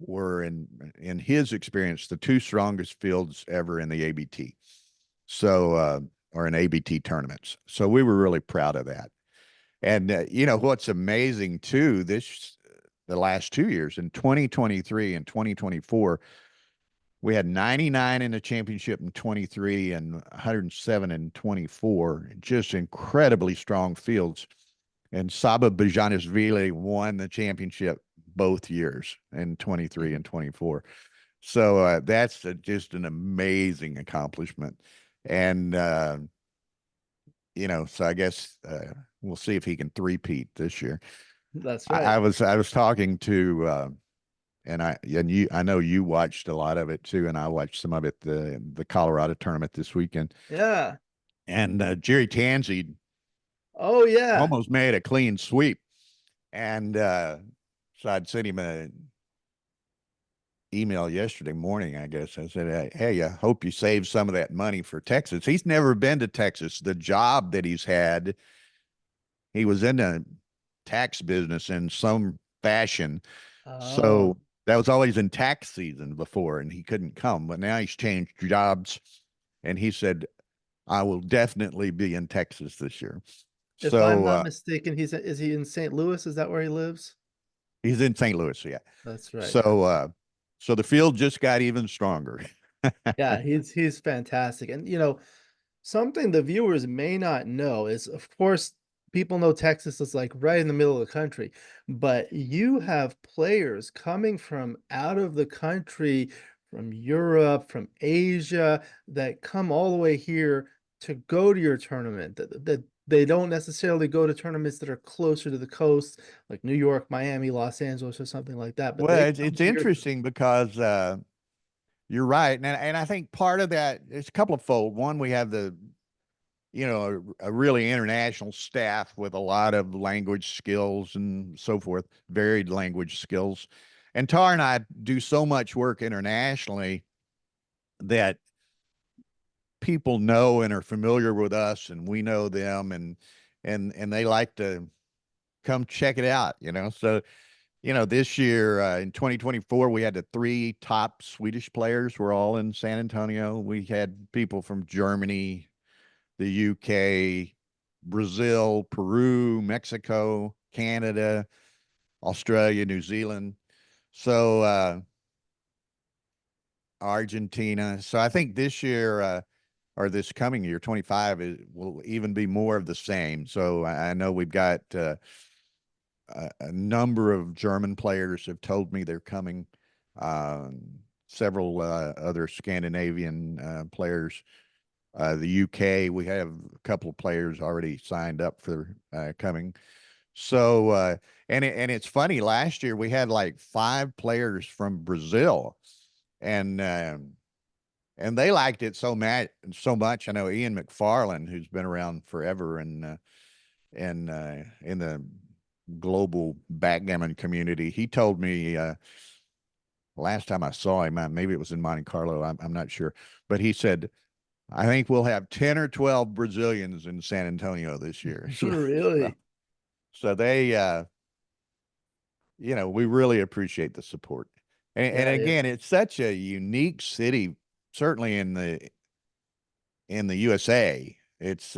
were in his experience the two strongest fields ever in the ABT. So or in ABT tournaments. So we were really proud of that. And what's amazing too, the last 2 years in 2023 and 2024, we had 99 in the championship in 23 and 107 in 24, just incredibly strong fields. And Saba Bajanesvili won the championship both years in 23 and 24. So that's just an amazing accomplishment. And, so I guess we'll see if he can three-peat this year. That's I, right. I was I was talking to I know you watched a lot of it too, and I watched some of it the Colorado tournament this weekend. Yeah. And Jerry Tansey Oh yeah. almost made a clean sweep, and so I'd sent him a email yesterday morning. I guess I said, "Hey, I hope you save some of that money for Texas." He's never been to Texas. The job that he's had, he was in the tax business in some fashion. Oh, So that was always in tax season before, and he couldn't come. But now he's changed jobs, and he said, "I will definitely be in Texas this year." if I'm So not mistaken, is he in St. Louis? Is that where he lives? he's in St. Louis, yeah. That's right. So the field just got even stronger. Yeah, he's fantastic. And something the viewers may not know is, of course, people know Texas is like right in the middle of the country, but you have players coming from out of the country, from Europe, from Asia, that come all the way here to go to your tournament. That they don't necessarily go to tournaments that are closer to the coast, like New York, Miami, Los Angeles, or something like that, but Well, they come it's to your interesting because you're right, and I think part of that is a couple of fold. One, we have a really international staff with a lot of language skills and so forth, varied language skills. And Tar and I do so much work internationally that people know and are familiar with us, and we know them, and they like to come check it out. So this year in 2024, we had the three top Swedish players were all in San Antonio. We had people from Germany, the UK, Brazil, Peru, Mexico, Canada, Australia, New Zealand. So Argentina. So I think this year or this coming year, 25, will even be more of the same. So I know we've got a number of German players have told me they're coming. Several other Scandinavian players. The UK, we have a couple of players already signed up for coming. So, and it's funny. Last year we had like 5 players from Brazil, and and they liked it so much. I know Ian McFarlane, who's been around forever, and in the global backgammon community, he told me last time I saw him, maybe it was in Monte Carlo, I'm not sure, but he said, I think we'll have 10 or 12 Brazilians in San Antonio this year. Really? So they, we really appreciate the support. And Yeah, yeah, again, it's such a unique city, certainly in the USA. It's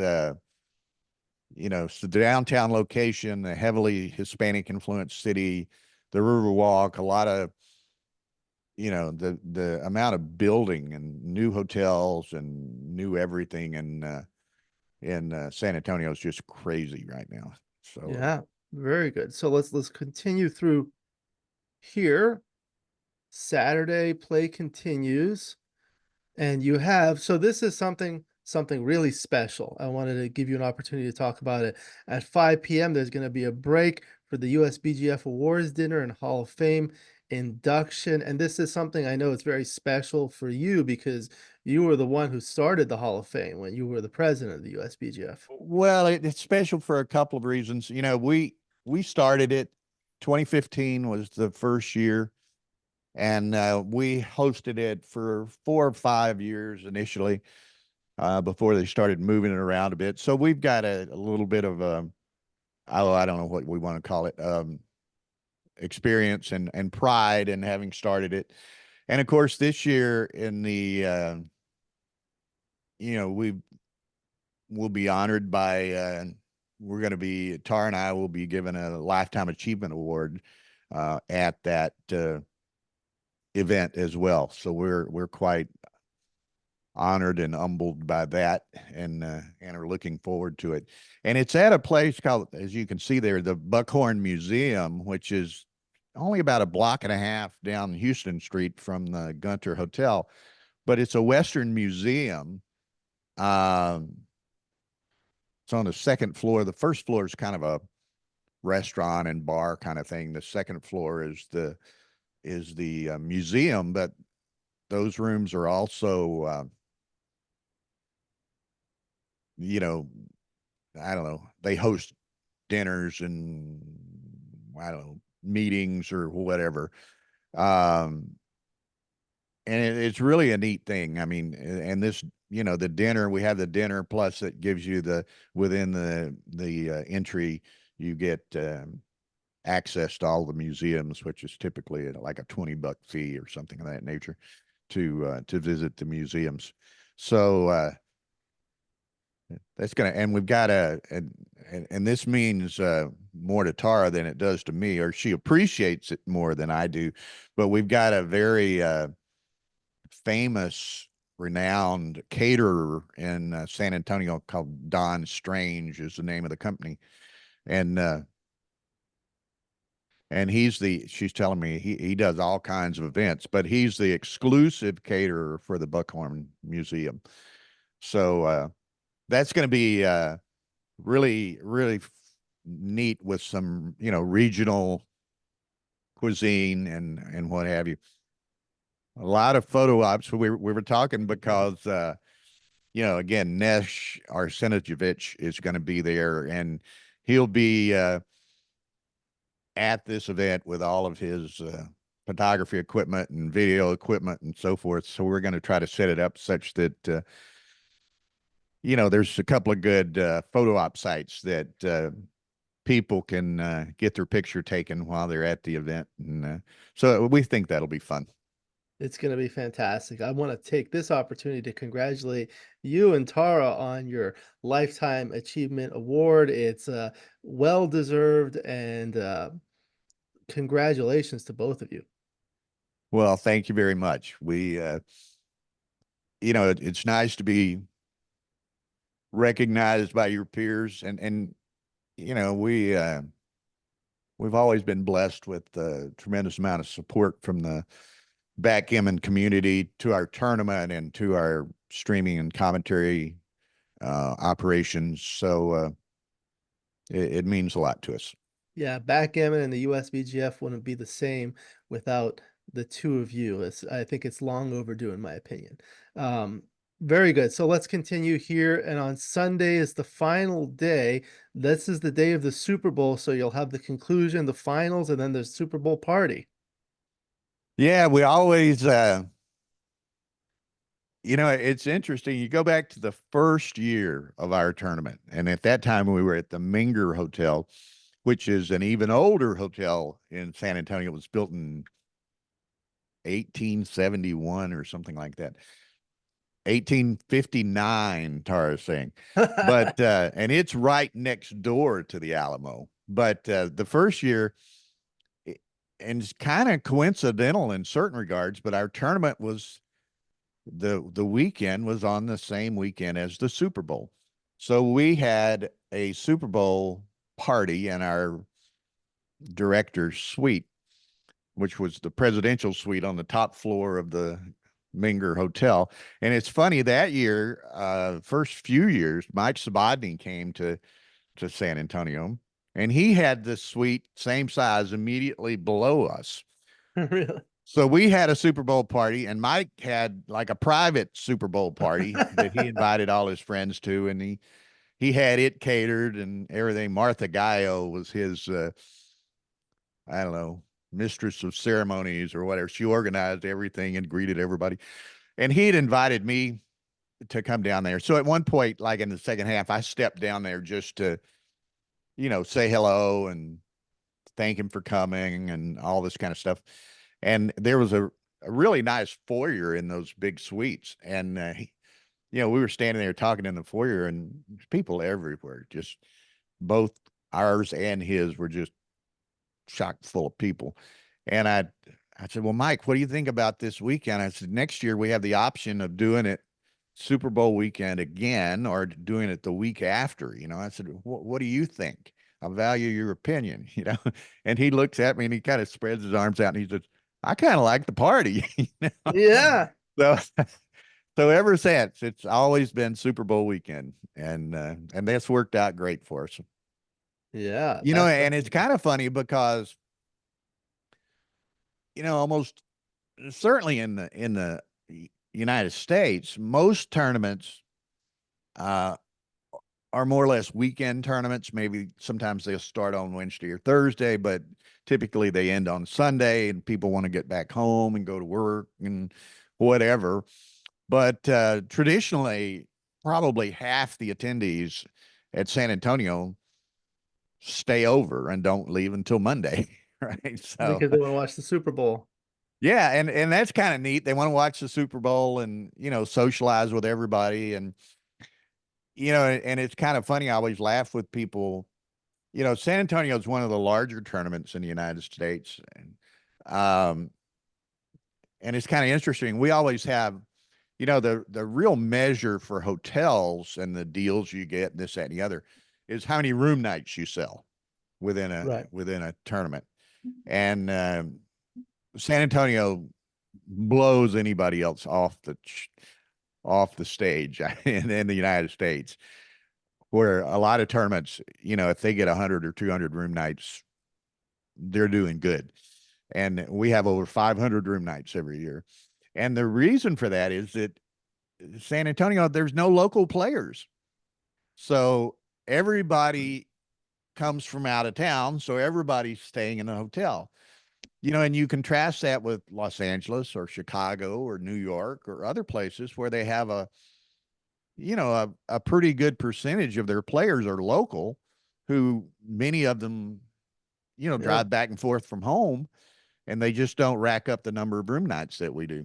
it's the downtown location, a heavily Hispanic influenced city, the Riverwalk, a lot of the amount of building and new hotels and new everything in San Antonio is just crazy right now. So yeah. Very good. So let's continue through here. Saturday play continues. And you have, so this is something really special. I wanted to give you an opportunity to talk about it. At 5 p.m., there's going to be a break for the USBGF Awards dinner and Hall of Fame induction. And this is something I know it's very special for you because you were the one who started the Hall of Fame when you were the president of the USBGF. well, it's special for a couple of reasons. We started it. 2015 was the first year, and we hosted it for 4 or 5 years initially, before they started moving it around a bit. So we've got a little bit of I don't know what we want to call it, experience and pride in having started it. And of course, this year in the we will be honored by we're going to be Tara and I will be given a lifetime achievement award at that event as well. So we're quite honored and humbled by that, and are looking forward to it. And it's at a place called, as you can see there, the Buckhorn Museum, which is only about a block and a half down Houston Street from the Gunter Hotel, but it's a Western museum. It's on the second floor. The first floor is kind of a restaurant and bar kind of thing. The second floor is the museum, but those rooms are also you know I don't know, they host dinners and I don't know, meetings or whatever. Um, and it's really a neat thing. I mean, and this, the dinner, we have the dinner plus it gives you within the entry, you get access to all the museums, which is typically like a $20 fee or something of that nature to visit the museums. So that's and we've got and this means more to Tara than it does to me, or she appreciates it more than I do. But we've got a very famous, renowned caterer in San Antonio called Don Strange is the name of the company, and she's telling me he does all kinds of events, but he's the exclusive caterer for the Buckhorn Museum. So that's going to be really, really neat with some, regional cuisine and what have you. A lot of photo ops. We were talking because, again, Nesh Arsenojevic is going to be there, and he'll be at this event with all of his photography equipment and video equipment and so forth. So we're going to try to set it up such that, there's a couple of good photo op sites that people can get their picture taken while they're at the event. And so we think that'll be fun. It's going to be fantastic. I want to take this opportunity to congratulate you and Tara on your Lifetime Achievement Award. It's well deserved, and congratulations to both of you. Well, thank you very much. We, it's nice to be recognized by your peers. And you know, we've always been blessed with a tremendous amount of support from the backgammon community to our tournament and to our streaming and commentary operations. So it means a lot to us. Yeah, backgammon and the USBGF wouldn't be the same without the two of you. I think it's long overdue, in my opinion. Um, very good. So let's continue here. And on Sunday is the final day. This is the day of the Super Bowl. So you'll have the conclusion, the finals, and then the Super Bowl party. Yeah, we always, you know, it's interesting. You go back to the first year of our tournament, and at that time we were at the Minger Hotel, which is an even older hotel in San Antonio. It was built in 1871 or something like that. 1859, Tara's saying. But and it's right next door to the Alamo. But the first year, and it's kind of coincidental in certain regards, but our tournament was the weekend was on the same weekend as the Super Bowl. So we had a Super Bowl party in our director's suite, which was the presidential suite on the top floor of the Minger Hotel. And it's funny that year, first few years, Mike Sabodny came to San Antonio, and he had this suite same size immediately below us. Really? So we had a Super Bowl party, and Mike had like a private Super Bowl party that he invited all his friends to, and he had it catered and everything. Martha Gallo was his I don't know, mistress of ceremonies or whatever. She organized everything and greeted everybody. And he'd invited me to come down there. So at one point, like in the second half, I stepped down there just to, you know, say hello and thank him for coming and all this kind of stuff. And there was a really nice foyer in those big suites. And, you know, we were standing there talking in the foyer, and people everywhere, just both ours and his were just chock full of people. And I said, well, Mike, what do you think about this weekend? I said, next year we have the option of doing it Super Bowl weekend again or doing it the week after. You know, I said, what do you think? I value your opinion, you know. And he looks at me and he kind of spreads his arms out and he says, I kind of like the party. You know? Yeah. So so ever since, it's always been Super Bowl weekend, and that's worked out great for us. Yeah. You know, and it's kind of funny because, you know, almost certainly in the United States, most tournaments uh, are more or less weekend tournaments. Maybe sometimes they'll start on Wednesday or Thursday, but typically they end on Sunday, and people want to get back home and go to work and whatever. But traditionally, probably half the attendees at San Antonio stay over and don't leave until Monday, right? So because they want to watch the Super Bowl. yeah, and that's kind of neat. They want to watch the Super Bowl and, you know, socialize with everybody. And, you know, and it's kind of funny. I always laugh with people. You know, San Antonio is one of the larger tournaments in the United States. Um, and it's kind of interesting. We always have, you know, the real measure for hotels and the deals you get, this, that, and the other, is how many room nights you sell Right. within a tournament. And San Antonio blows anybody else off the stage in the United States, where a lot of tournaments, you know, if they get 100 or 200 room nights, they're doing good. And we have over 500 room nights every year. And the reason for that is that San Antonio, there's no local players. So everybody comes from out of town. So everybody's staying in a hotel. You know, and you contrast that with Los Angeles or Chicago or New York or other places where they have you know, a pretty good percentage of their players are local, who many of them, you know, Yeah. drive back and forth from home, and they just don't rack up the number of room nights that we do.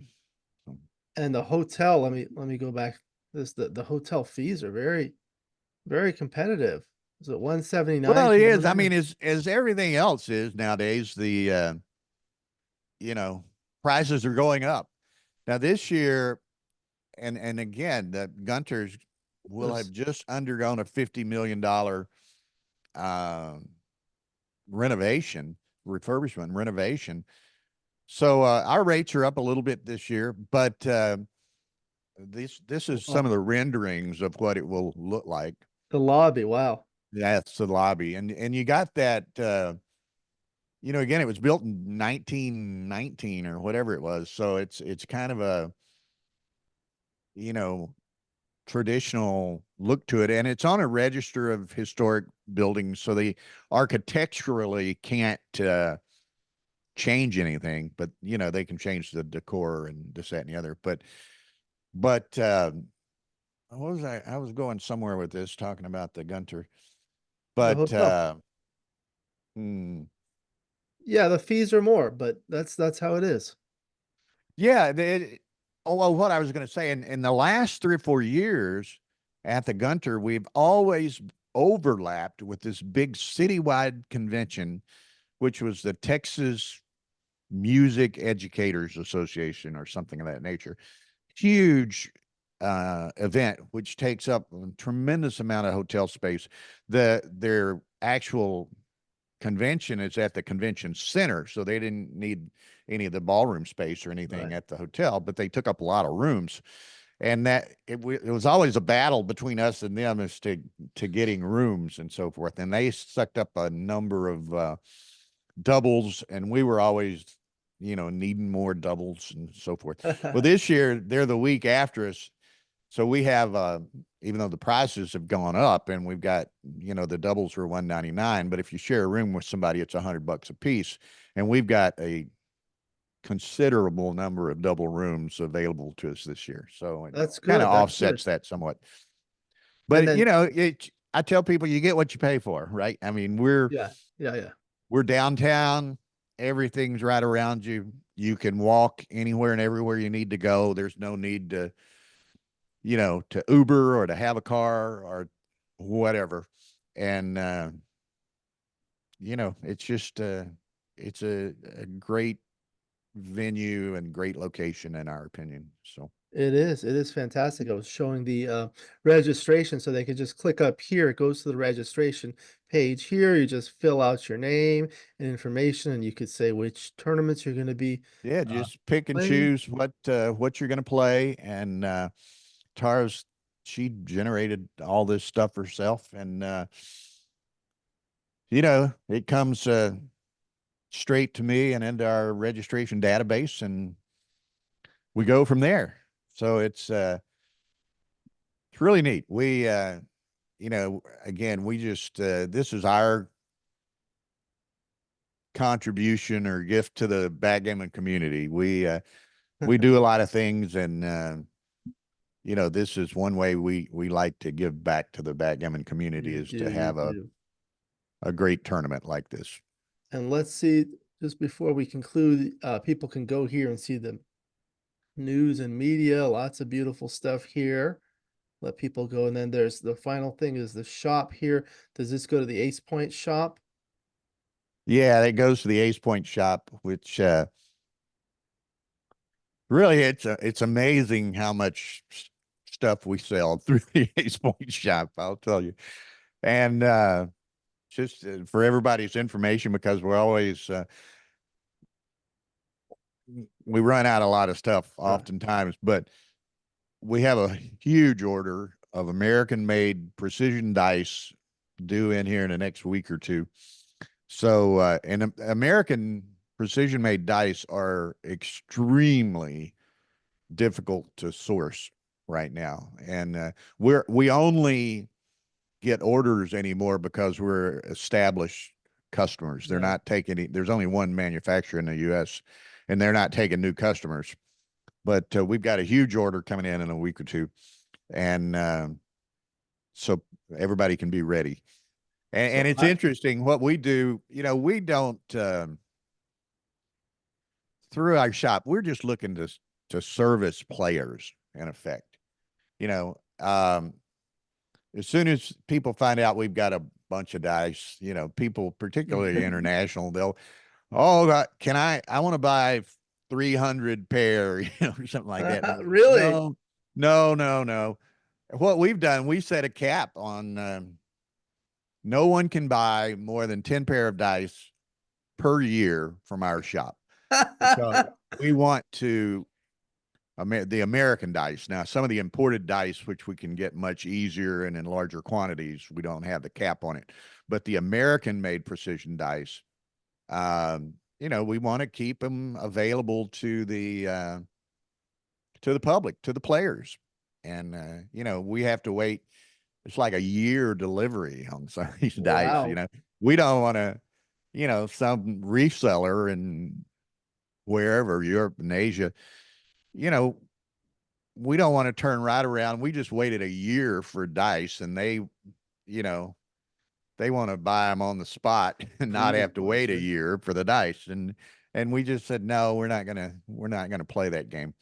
And the hotel, let me go back. The hotel fees are very competitive. Is it 179 Well, it for the is. I room? mean, as everything else is nowadays, the you know, prices are going up. Now this year, and again, that Gunter's will have There's just undergone a $50 million uh, renovation, refurbishment, renovation. So our rates are up a little bit this year, but this is some wow. of the renderings of what it will look like. The lobby. Wow. That's the lobby, and you got that. Again, it was built in 1919 or whatever it was, so it's kind of a you know traditional look to it, and it's on a register of historic buildings, so they architecturally can't change anything, but they can change the decor and this, that, and the other. But what was I was going somewhere with this, talking about the Gunter, The but hotel. hmm, Yeah, the fees are more, but that's how it is. yeah. Oh, well, what I was going to say, in the last 3 or 4 years at the Gunter, we've always overlapped with this big citywide convention, which was the Texas Music Educators Association or something of that nature. Huge event, which takes up a tremendous amount of hotel space. Their actual convention is at the convention center, so they didn't need any of the ballroom space or anything Right. at the hotel, but they took up a lot of rooms. And it was always a battle between us and them as to getting rooms and so forth. And they sucked up a number of doubles, and we were always needing more doubles and so forth. Well, this year they're the week after us, so we have even though the prices have gone up and we've got the doubles are 199, but if you share a room with somebody, it's $100 a piece, and we've got a considerable number of double rooms available to us this year, so it That's kind of good. That's good. offsets that somewhat. And But then I tell people, you get what you pay for, right? I mean, we're yeah, yeah, yeah. we're downtown. Everything's right around you. You can walk anywhere and everywhere you need to go. There's no need to Uber or to have a car or whatever. And it's just it's a great venue and great location in our opinion. So It is. It is fantastic. I was showing the registration so they could just click up here. It goes to the registration page here. You just fill out your name and information, and you could say which tournaments you're going to be yeah, uh, just pick and playing. choose what you're going to play. And Tara's she generated all this stuff herself, and it comes straight to me and into our registration database, and we go from there. So it's really neat. We again, we just this is our contribution or gift to the backgammon community. We do a lot of things, and this is one way we like to give back to the backgammon community, You is do, to you have do. a great tournament like this. And let's see, just before we conclude, people can go here and see the news and media. Lots of beautiful stuff here. Let people go. And then there's the final thing is the shop here. Does this go to the Ace Point shop? Yeah, that goes to the Ace Point shop, which really it's amazing how much stuff we sell through the Ace Point shop, I'll tell you. And just for everybody's information, because we're always we run out a lot of stuff Right. oftentimes, but we have a huge order of American made precision dice due in here in the next week or two. So and American precision made dice are extremely difficult to source right now, and we only get orders anymore because we're established customers. They're Right. not taking. There's only one manufacturer in the U.S., and they're not taking new customers. But we've got a huge order coming in a week or two, and so everybody can be ready. And So it's I interesting what we do. We don't through our shop. We're just looking to service players in effect. You know, um, as soon as people find out we've got a bunch of dice, people, particularly international, they'll, oh, can I want to buy 300 pair, or something like that. really No, no, no, no. what we've done, we set a cap on no one can buy more than 10 pair of dice per year from our shop because we want to the American dice. Now, some of the imported dice, which we can get much easier and in larger quantities, we don't have the cap on it. But the American made precision dice, we want to keep them available to the public, to the players. And we have to wait. It's like a year delivery on some of these dice. Wow. We don't want to, some reseller in wherever, Europe and Asia, you know, we don't want to turn right around. We just waited a year for dice, and they want to buy them on the spot and not have to wait a year for the dice. And we just said, no, we're not gonna play that game.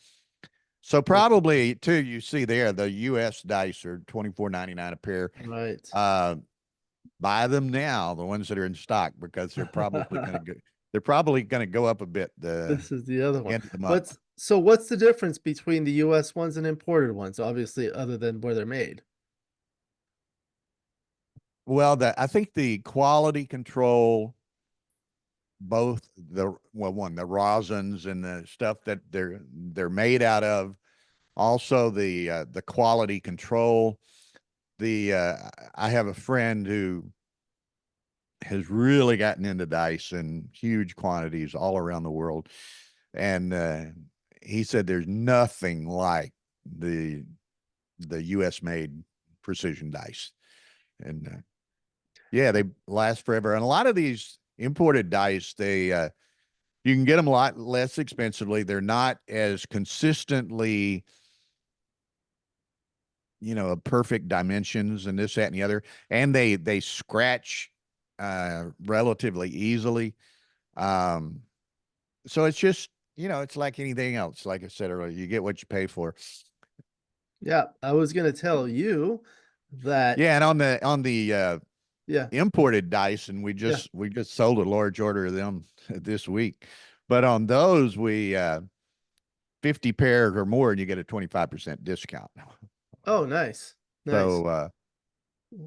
So probably too, you see there, the US dice are $24.99 a pair. Right. Buy them now, the ones that are in stock, because they're probably gonna go up a bit. This is the other one. End of the month. What's the difference between the US ones and imported ones, obviously, other than where they're made? Well, I think the quality control, both the rosins and the stuff that they're made out of, also the quality control. I have a friend who has really gotten into dice in huge quantities all around the world, and he said there's nothing like the U.S. made precision dice, and yeah, they last forever. And a lot of these imported dice, you can get them a lot less expensively. They're not as consistently, perfect dimensions and this, that, and the other. And they scratch relatively easily. So it's just, it's like anything else. Like I said earlier, you get what you pay for. Yeah, I was gonna tell you that. Yeah, and on the Yeah. imported dice, and we just sold a large order of them this week. But on those, we 50 pairs or more, and you get a 25% discount. Oh, nice. So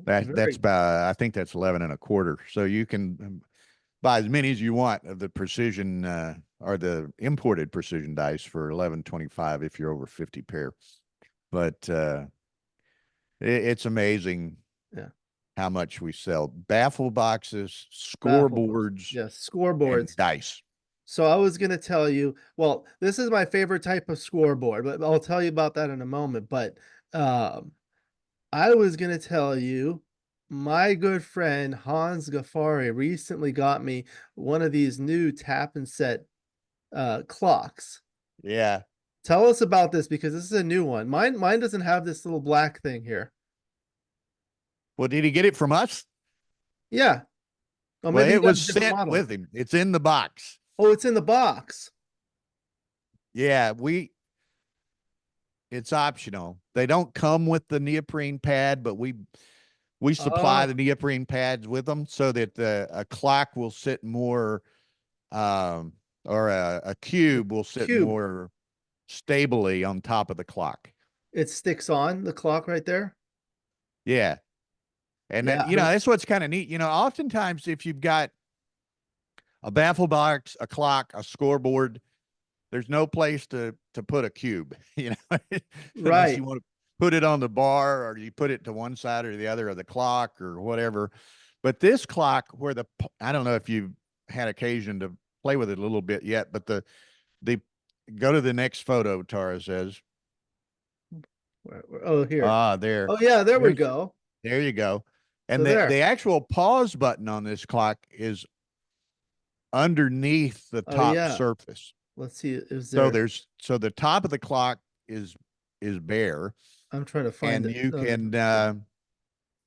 that's about, I think that's 11 and a quarter. So you can buy as many as you want of the precision or the imported precision dice for 11.25 if you're over 50 pair. But it's amazing. Yeah. How much we sell baffle boxes, scoreboards, scoreboards, and dice. So I was gonna tell you, well, this is my favorite type of scoreboard, but I'll tell you about that in a moment. But I was gonna tell you, my good friend Hans Ghaffari recently got me one of these new tap and set clocks. Yeah. Tell us about this, because this is a new one. Mine doesn't have this little black thing here. Well, did he get it from us? Yeah. Oh, well, maybe it was sent with him. It's in the box. Oh, it's in the box. Yeah, it's optional. They don't come with the neoprene pad, but we supply the neoprene pads with them so that a clock will sit more, or a cube will sit more stably on top of the clock. It sticks on the clock right there. Yeah. And that's what's kind of neat. Oftentimes if you've got a baffle box, a clock, a scoreboard, there's no place to put a cube, unless you want to put it on the bar, or you put it to one side or the other of the clock or whatever. But this clock, where I don't know if you've had occasion to play with it a little bit yet, but the go to the next photo, Tara says. Oh, here. There. Oh, yeah, there we go. There you go. And the actual pause button on this clock is underneath the top surface. Let's see. So the top of the clock is bare. I'm trying to find it. And you can,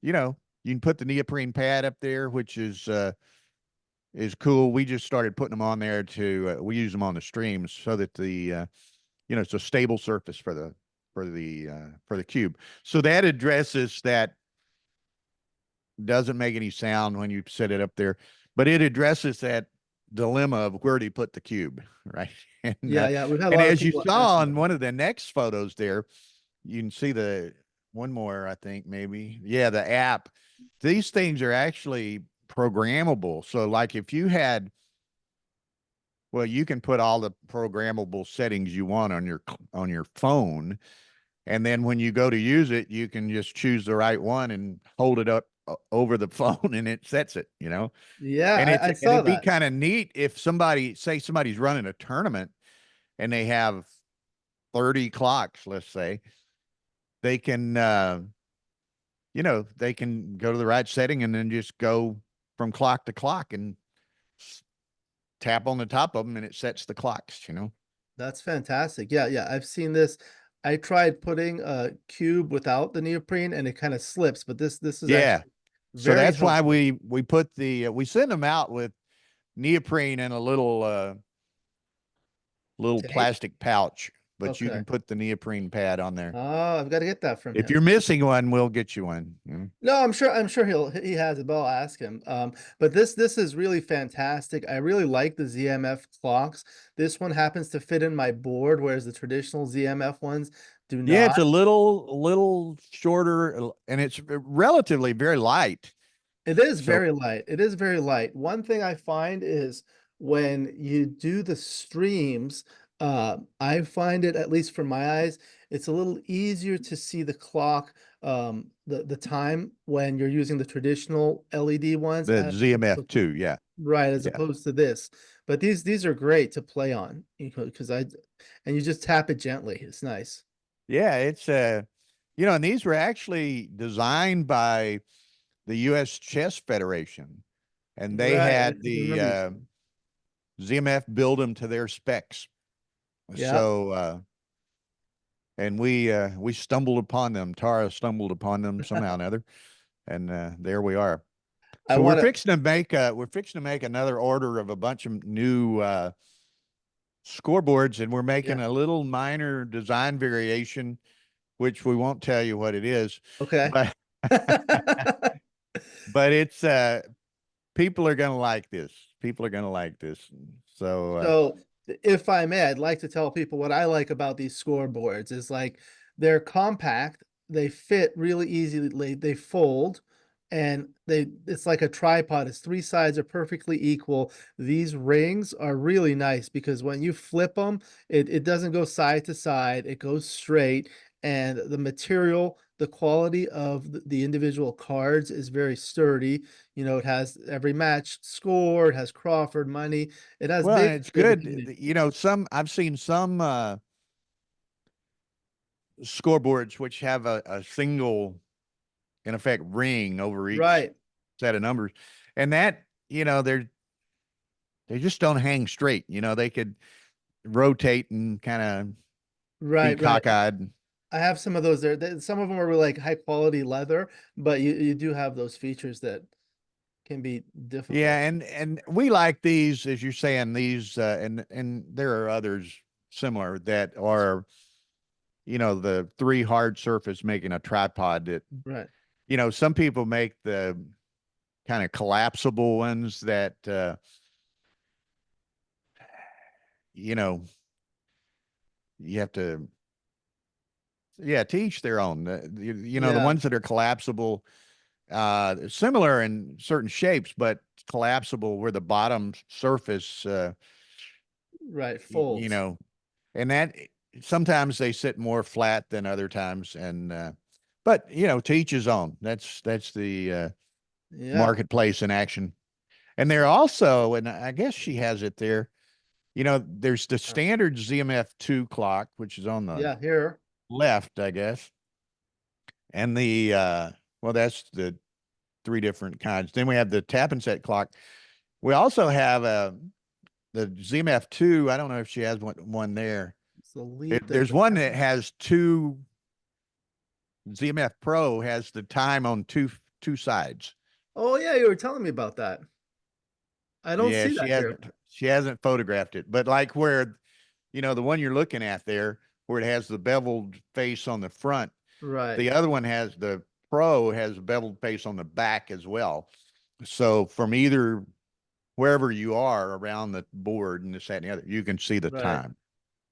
you can put the neoprene pad up there, which is cool. We just started putting them on there we use them on the streams so that it's a stable surface for the cube. So that addresses that. Doesn't make any sound when you set it up there, but it addresses that dilemma of where do you put the cube, right? And, we've had and as you saw on one of the next photos there, you can see one more, I think maybe. Yeah, the app. These things are actually programmable. So like if you had, well, you can put all the programmable settings you want on your phone, and then when you go to use it, you can just choose the right one and hold it up over the phone and it sets it, you know. Yeah, And I saw it'd be that. kind of neat if somebody, say somebody's running a tournament and they have 30 clocks, let's say, they can they can go to the right setting and then just go from clock to clock and tap on the top of them and it sets the clocks, you know. That's fantastic. Yeah, yeah, I've seen this. I tried putting a cube without the neoprene and it kind of slips, but this is Yeah. actually So very that's why helpful. we put the we send them out with neoprene in a little Tape? plastic pouch, but you Okay. can put the neoprene pad on there. Oh, I've got to get that from If him. you're missing one, we'll get you one. You know? No, I'm sure he has it, but I'll ask him. But this is really fantastic. I really like the ZMF clocks. This one happens to fit in my board, whereas the traditional ZMF ones do Yeah, not. it's a little shorter and it's relatively very light. It is So very light. It is very light. One thing I find is when you do the streams, I find it, at least for my eyes, it's a little easier to see the clock, the time when you're using the traditional LED ones, the ZMF opposed to- too, yeah. right, as Yeah. opposed to this. But these are great to play on, because and you just tap it gently. It's nice. Yeah, it's and these were actually designed by the US Chess Federation, and they Right. I had think I the remember you saying. ZMF build them to their specs. Yeah. So and we stumbled upon them. Tara stumbled upon them somehow or another, and there we are. I So want to. we're fixing to make another order of a bunch of new scoreboards, and we're Yeah. making a little minor design variation, which we won't tell you what it is, Okay. but but it's people are gonna like this. People are gonna like this. So So, if I may, I'd like to tell people what I like about these scoreboards is like they're compact, they fit really easily, they fold, and it's like a tripod. Its three sides are perfectly equal. These rings are really nice because when you flip them, it doesn't go side to side, it goes straight, and the material, the quality of the individual cards is very sturdy. It has every match score, it has Crawford money. It has well, and it's basically everything you good. need. Some I've seen some scoreboards which have a single, in effect, ring over each Right, set of numbers, and that they just don't hang straight. They could rotate and kind of be right, right. cockeyed. I have some of those there. Some of them are like high quality leather, but you do have those features that can be difficult. Yeah, and we like these, as you're saying, these and there are others similar that are, the three hard surface making a tripod that, Right, some people make the kind of collapsible ones that you know, you have to, yeah, to each their own. The yeah, ones that are collapsible, similar in certain shapes, but collapsible where the bottom surface, right, y- you folds. know, and that sometimes they sit more flat than other times, and but to each his own. That's the Yeah. marketplace in action. And they're also, and I guess she has it there. There's the uh, standard ZMF2 clock, which is on the Yeah, here. left, I guess, and the well, that's the three different kinds. Then we have the tap and set clock. We also have the ZMF2. I don't know if she has one there. It's the leap, There's the one tap that and- has two. ZMF Pro has the time on two sides. Oh yeah, you were telling me about that. I don't Yeah, see that here. she hasn't photographed it, but like where, the one you're looking at there, where it has the beveled face on the front, Right, the other one the Pro has a beveled face on the back as well. So from either wherever you are around the board and this, that, and the other, you can see the right, time.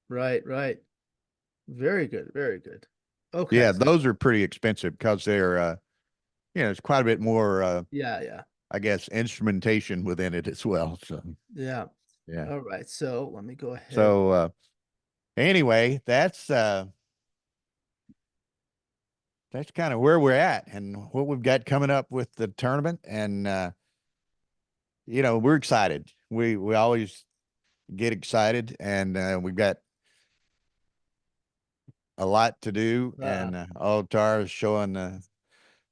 right, right. Very good, very good. Okay. Yeah, So, those are pretty expensive because they're, it's quite a bit more, yeah, yeah, I guess, instrumentation within it as well. So, yeah. yeah. All right. So let me go ahead. So, anyway, that's kind of where we're at and what we've got coming up with the tournament. And, we're excited. We always get excited, and we've got a lot to do. Uh, And Tara is showing the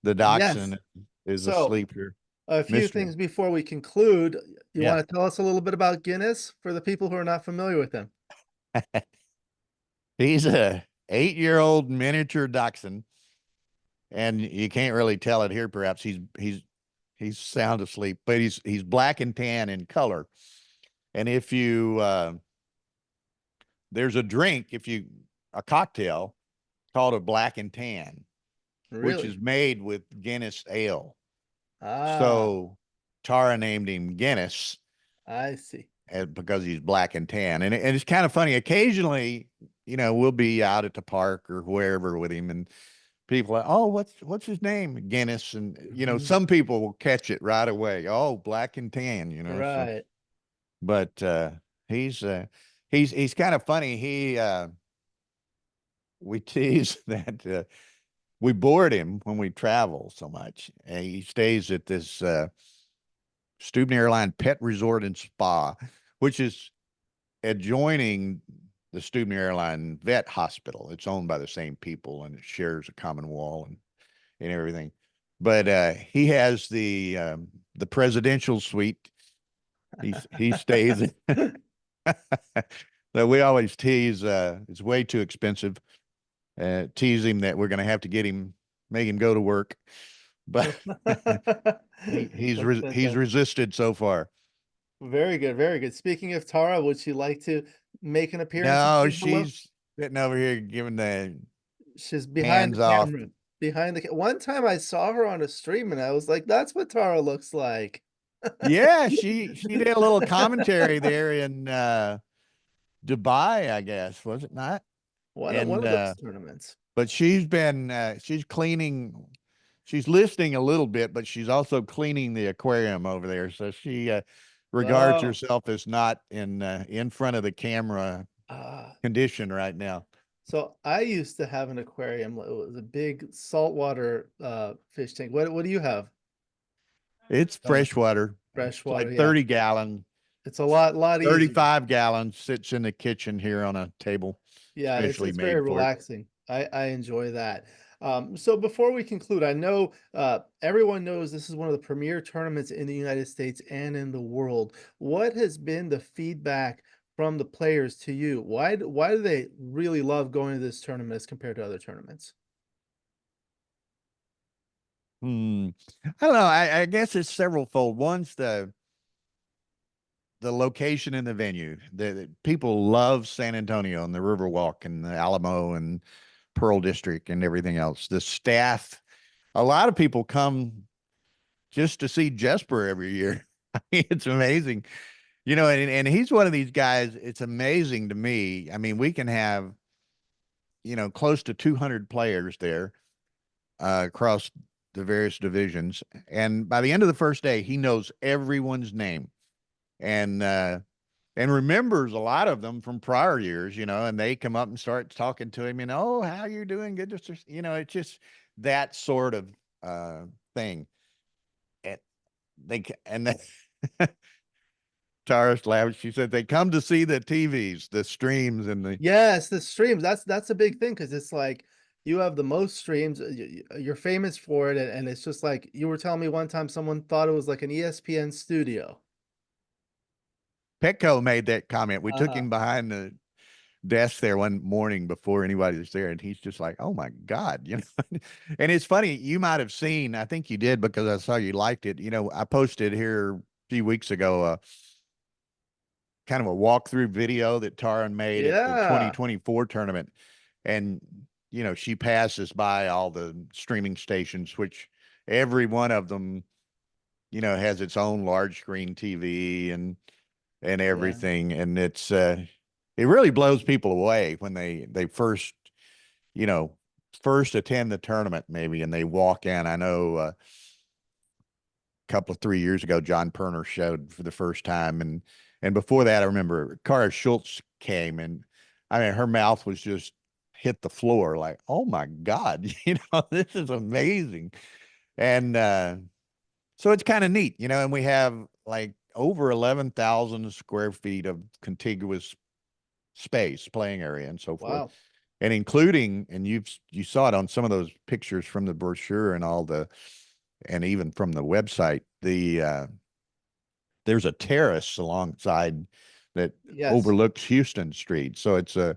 yes. dachshund is So asleep here. a few Mister. things before we conclude. You Yeah. want to tell us a little bit about Guinness for the people who are not familiar with him? He's a 8-year-old miniature dachshund, and you can't really tell it here. Perhaps he's sound asleep, but he's black and tan in color. And if you there's a cocktail called a black and tan, which is Really? made with Guinness ale. Ah, So Tara named him Guinness I see. because he's black and tan. And it's kind of funny. Occasionally, we'll be out at the park or wherever with him, and people are, oh, what's his name? Guinness. And Mhm. some people will catch it right away. Oh, black and tan, so Right. but he's he's kind of funny. We tease that we bored him when we travel so much. And he stays at this Student Airline Pet Resort and Spa, which is adjoining the Student Airline Vet Hospital. It's owned by the same people and it shares a common wall and everything. But he has the presidential suite. He stays in. That we always tease it's way too expensive. Tease him that we're going to have to make him go to work, but That's he's fantastic. resisted so far. Very good, very good. Speaking of Tara, would she like to make an appearance and No, say hello? she's sitting over here giving the She's behind the hands off. camera. One time I saw her on a stream and I was like, that's what Tara looks like. Yeah, she did a little commentary there in Dubai, I guess, was it not? One And of those tournaments. but she's cleaning, she's listening a little bit, but she's also cleaning the aquarium over there. So she regards Oh, herself as not in front of the camera ah. condition right now. So I used to have an aquarium. It was a big saltwater fish tank. What do you have? It's Uh, freshwater. It's Freshwater, like yeah. 30 gallon, It's a lot easier. 35 gallons, sits in the kitchen here on a table, Yeah, specially it's very made for it. relaxing. I enjoy that. So before we conclude, I know everyone knows this is one of the premier tournaments in the United States and in the world. What has been the feedback from the players to you? Why do they really love going to this tournament as compared to other tournaments? Hmm. I don't know. I guess it's several fold. One's the location and the venue. The people love San Antonio and the Riverwalk and the Alamo and Pearl District and everything else. The staff, a lot of people come just to see Jesper every year. I mean, it's amazing, and he's one of these guys. It's amazing to me. I mean, we can have, close to 200 players there across the various divisions. And by the end of the first day, he knows everyone's name. And remembers a lot of them from prior years, and they come up and start talking to him, oh, how you doing? Good to, it's just that sort of thing. And and Tara's laughed. She said they come to see the TVs, the streams, and the Yes, the streams. That's a big thing because it's like you have the most streams. You're famous for it, and it's just like you were telling me one time someone thought it was like an ESPN studio. Petco made that comment. We took Uh-huh. him behind the desk there one morning before anybody was there, and he's just like, "Oh my God," And it's funny. You might have seen. I think you did because I saw you liked it. I posted here a few weeks ago kind of a walkthrough video that Taran made at the Yeah, 2024 tournament. And, she passes by all the streaming stations, which every one of them, has its own large screen TV and yeah. everything. And it really blows people away when they first, you know, first attend the tournament maybe, and they walk in. I know a couple of 3 years ago, John Perner showed for the first time, and before that, I remember Cara Schultz came, and I mean, her mouth was just hit the floor like, oh my God, this is amazing. And so it's kind of neat, and we have like over 11,000 square feet of contiguous space, playing area, and so forth. Wow. And including, and you saw it on some of those pictures from the brochure and and even from the website, there's a terrace alongside that Yes. overlooks Houston Street. So it's a,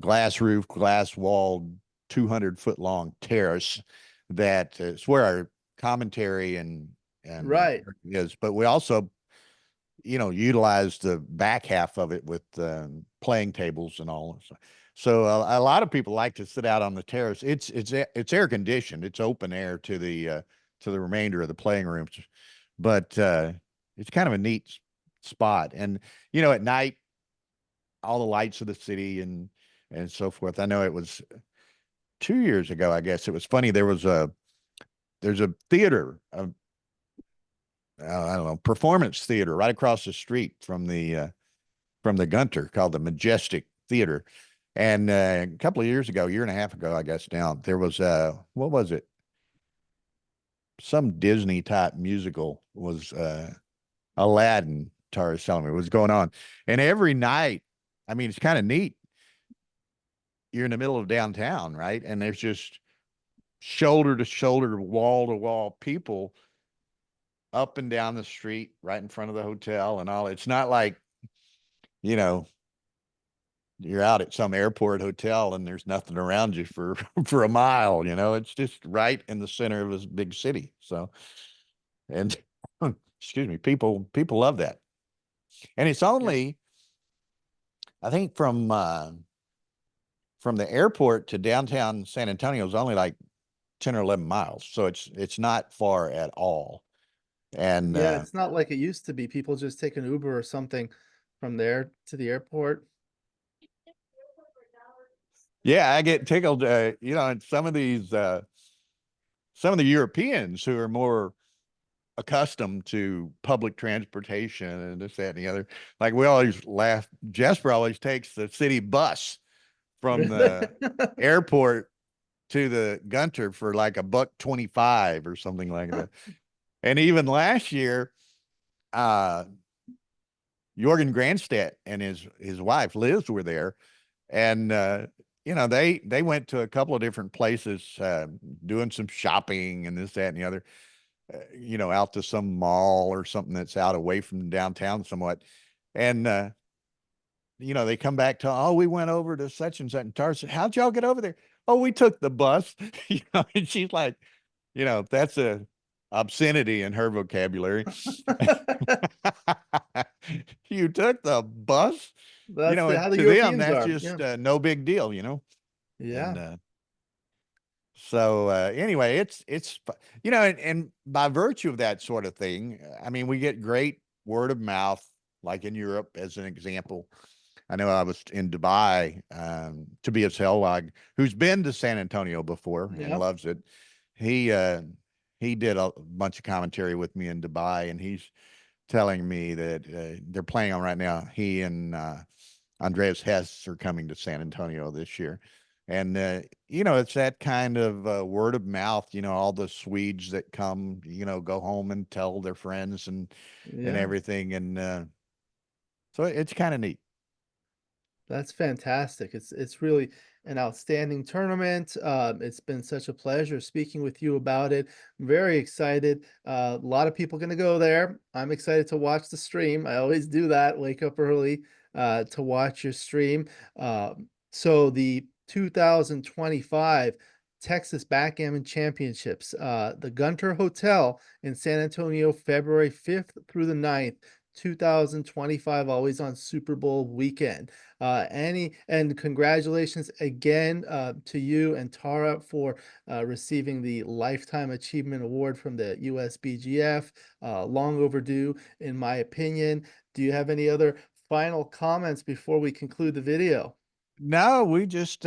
glass roof, glass walled, 200-foot long terrace that is where our commentary and Right. is. But we also, utilize the back half of it with playing tables and all. So a lot of people like to sit out on the terrace. It's air conditioned. It's open air to the remainder of the playing rooms, but it's kind of a neat spot. And at night, all the lights of the city and so forth. I know it was 2 years ago. I guess it was funny. There's a theater, I don't know, performance theater right across the street from the Gunter, called the Majestic Theater. And a couple of years ago, year and a half ago, I guess now, there was what was it? Some Disney type musical was Aladdin, Tara's telling me, was going on. And every night, I mean, it's kind of neat. You're in the middle of downtown, right? And there's just shoulder to shoulder, wall to wall people up and down the street right in front of the hotel and all. It's not like, you know, you're out at some airport hotel and there's nothing around you for for a mile, it's just right in the center of this big city. So, and excuse me, people love that. And it's Yeah. only, I think, from the airport to downtown San Antonio is only like 10 or 11 miles. So it's not far at all. And Yeah, it's not like it used to be. People just take an Uber or something from there to the airport. yeah, I get tickled, and some of the Europeans who are more accustomed to public transportation and this, that, and the other. Like, we always laugh. Jesper always takes the city bus from the airport to the Gunter for like $1.25 or something like that. And even last year, uh, Jorgen Grandstedt and his wife Liz were there, and they went to a couple of different places, doing some shopping and this, that, and the other. Out to some mall or something that's out away from downtown somewhat. And, they come back to, oh, we went over to such and such. And Tara said, how'd y'all get over there? Oh, we took the bus. And she's like, that's a obscenity in her vocabulary. You took the bus, That's how the to them, Europeans that's are. just Yeah. no big deal, and, Yeah. so anyway, and by virtue of that sort of thing, I mean, we get great word of mouth, like in Europe, as an example. I know I was in Dubai. Tobias Hellwag, who's been to San Antonio before and Yeah. loves it, he uh, he did a bunch of commentary with me in Dubai, and he's telling me that they're playing on right now. He and Andreas Hess are coming to San Antonio this year. And, it's that kind of word of mouth, all the Swedes that come, go home and tell their friends and Yeah. everything. And so it's kind of neat. That's fantastic. It's really an outstanding tournament. It's been such a pleasure speaking with you about it. Very excited. A lot of people going to go there. I'm excited to watch the stream. I always do that. Wake up early to watch your stream. So the 2025 Texas Backgammon Championships, the Gunter Hotel in San Antonio, February 5th through the 9th. 2025, always on Super Bowl weekend. And congratulations again to you and Tara for receiving the Lifetime Achievement Award from the USBGF. Long overdue, in my opinion. Do you have any other final comments before we conclude the video? No, we just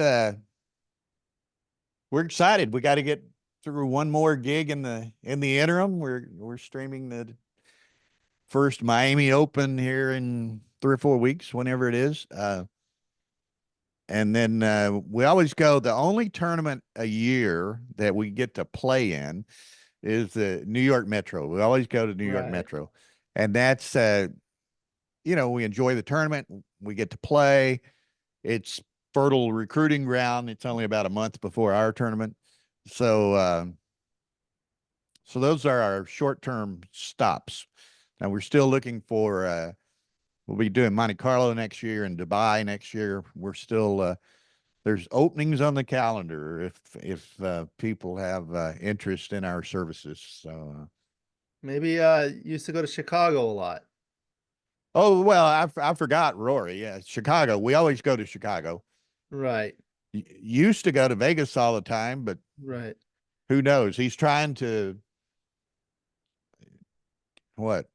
we're excited. We got to get through one more gig in the interim. We're streaming the first Miami Open here in 3 or 4 weeks, whenever it is. And then we always go. The only tournament a year that we get to play in is the New York Metro. We always go to New York Right. Metro, and that's we enjoy the tournament. We get to play. It's fertile recruiting ground. It's only about a month before our tournament, so so those are our short-term stops. Now we're still looking for. We'll be doing Monte Carlo next year and Dubai next year. We're still there's openings on the calendar if people have interest in our services. So Maybe used to go to Chicago a lot. oh well, I forgot Rory. Yeah, Chicago. We always go to Chicago. Right. Used to go to Vegas all the time, but Right. who knows? He's trying to what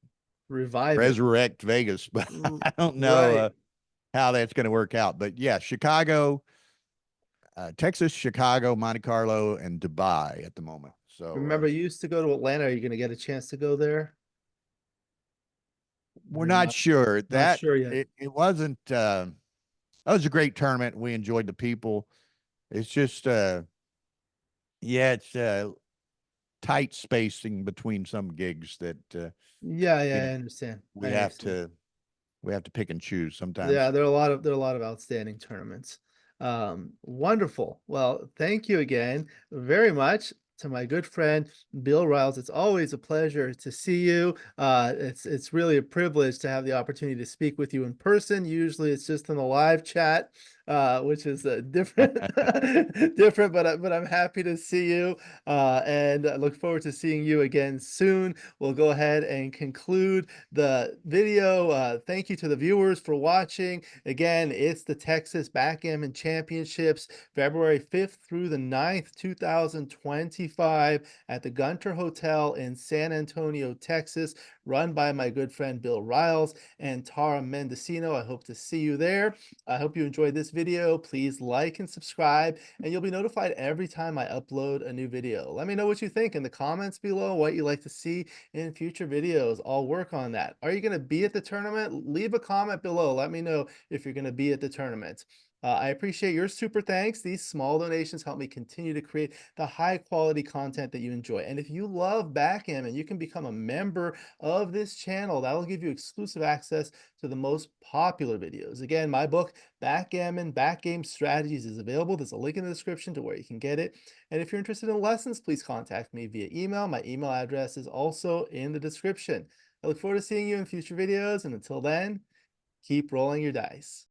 Revive it. resurrect Vegas, but I don't know Right. how that's going to work out. But yeah, Chicago, Texas, Chicago, Monte Carlo, and Dubai at the moment. So Remember, you used to go to Atlanta. Are you going to get a chance to go there? we're You're not sure not that sure yet. it wasn't. That was a great tournament. We enjoyed the people. It's just, yeah, it's tight spacing between some gigs that Yeah, you yeah, know I understand. we I have understand. to pick and choose Yeah, sometimes. there are a lot of outstanding tournaments. Wonderful. Well, thank you again very much to my good friend Bill Riles. It's always a pleasure to see you. It's really a privilege to have the opportunity to speak with you in person. Usually, it's just in the live chat, which is different, different. But I'm happy to see you, and I look forward to seeing you again soon. We'll go ahead and conclude the video. Thank you to the viewers for watching. Again, it's the Texas Backgammon Championships, February 5th through the 9th, 2025 at the Gunter Hotel in San Antonio, Texas, run by my good friend Bill Riles and Tara Mendocino. I hope to see you there. I hope you enjoyed this video. Please like and subscribe, and you'll be notified every time I upload a new video. Let me know what you think in the comments below, what you'd like to see in future videos. I'll work on that. Are you going to be at the tournament? Leave a comment below. Let me know if you're going to be at the tournament. I appreciate your super thanks. These small donations help me continue to create the high quality content that you enjoy. And if you love backgammon, you can become a member of this channel. That will give you exclusive access to the most popular videos. Again, my book, Backgammon Backgame Strategies, is available. There's a link in the description to where you can get it. And if you're interested in lessons, please contact me via email. My email address is also in the description. I look forward to seeing you in future videos. And until then, keep rolling your dice.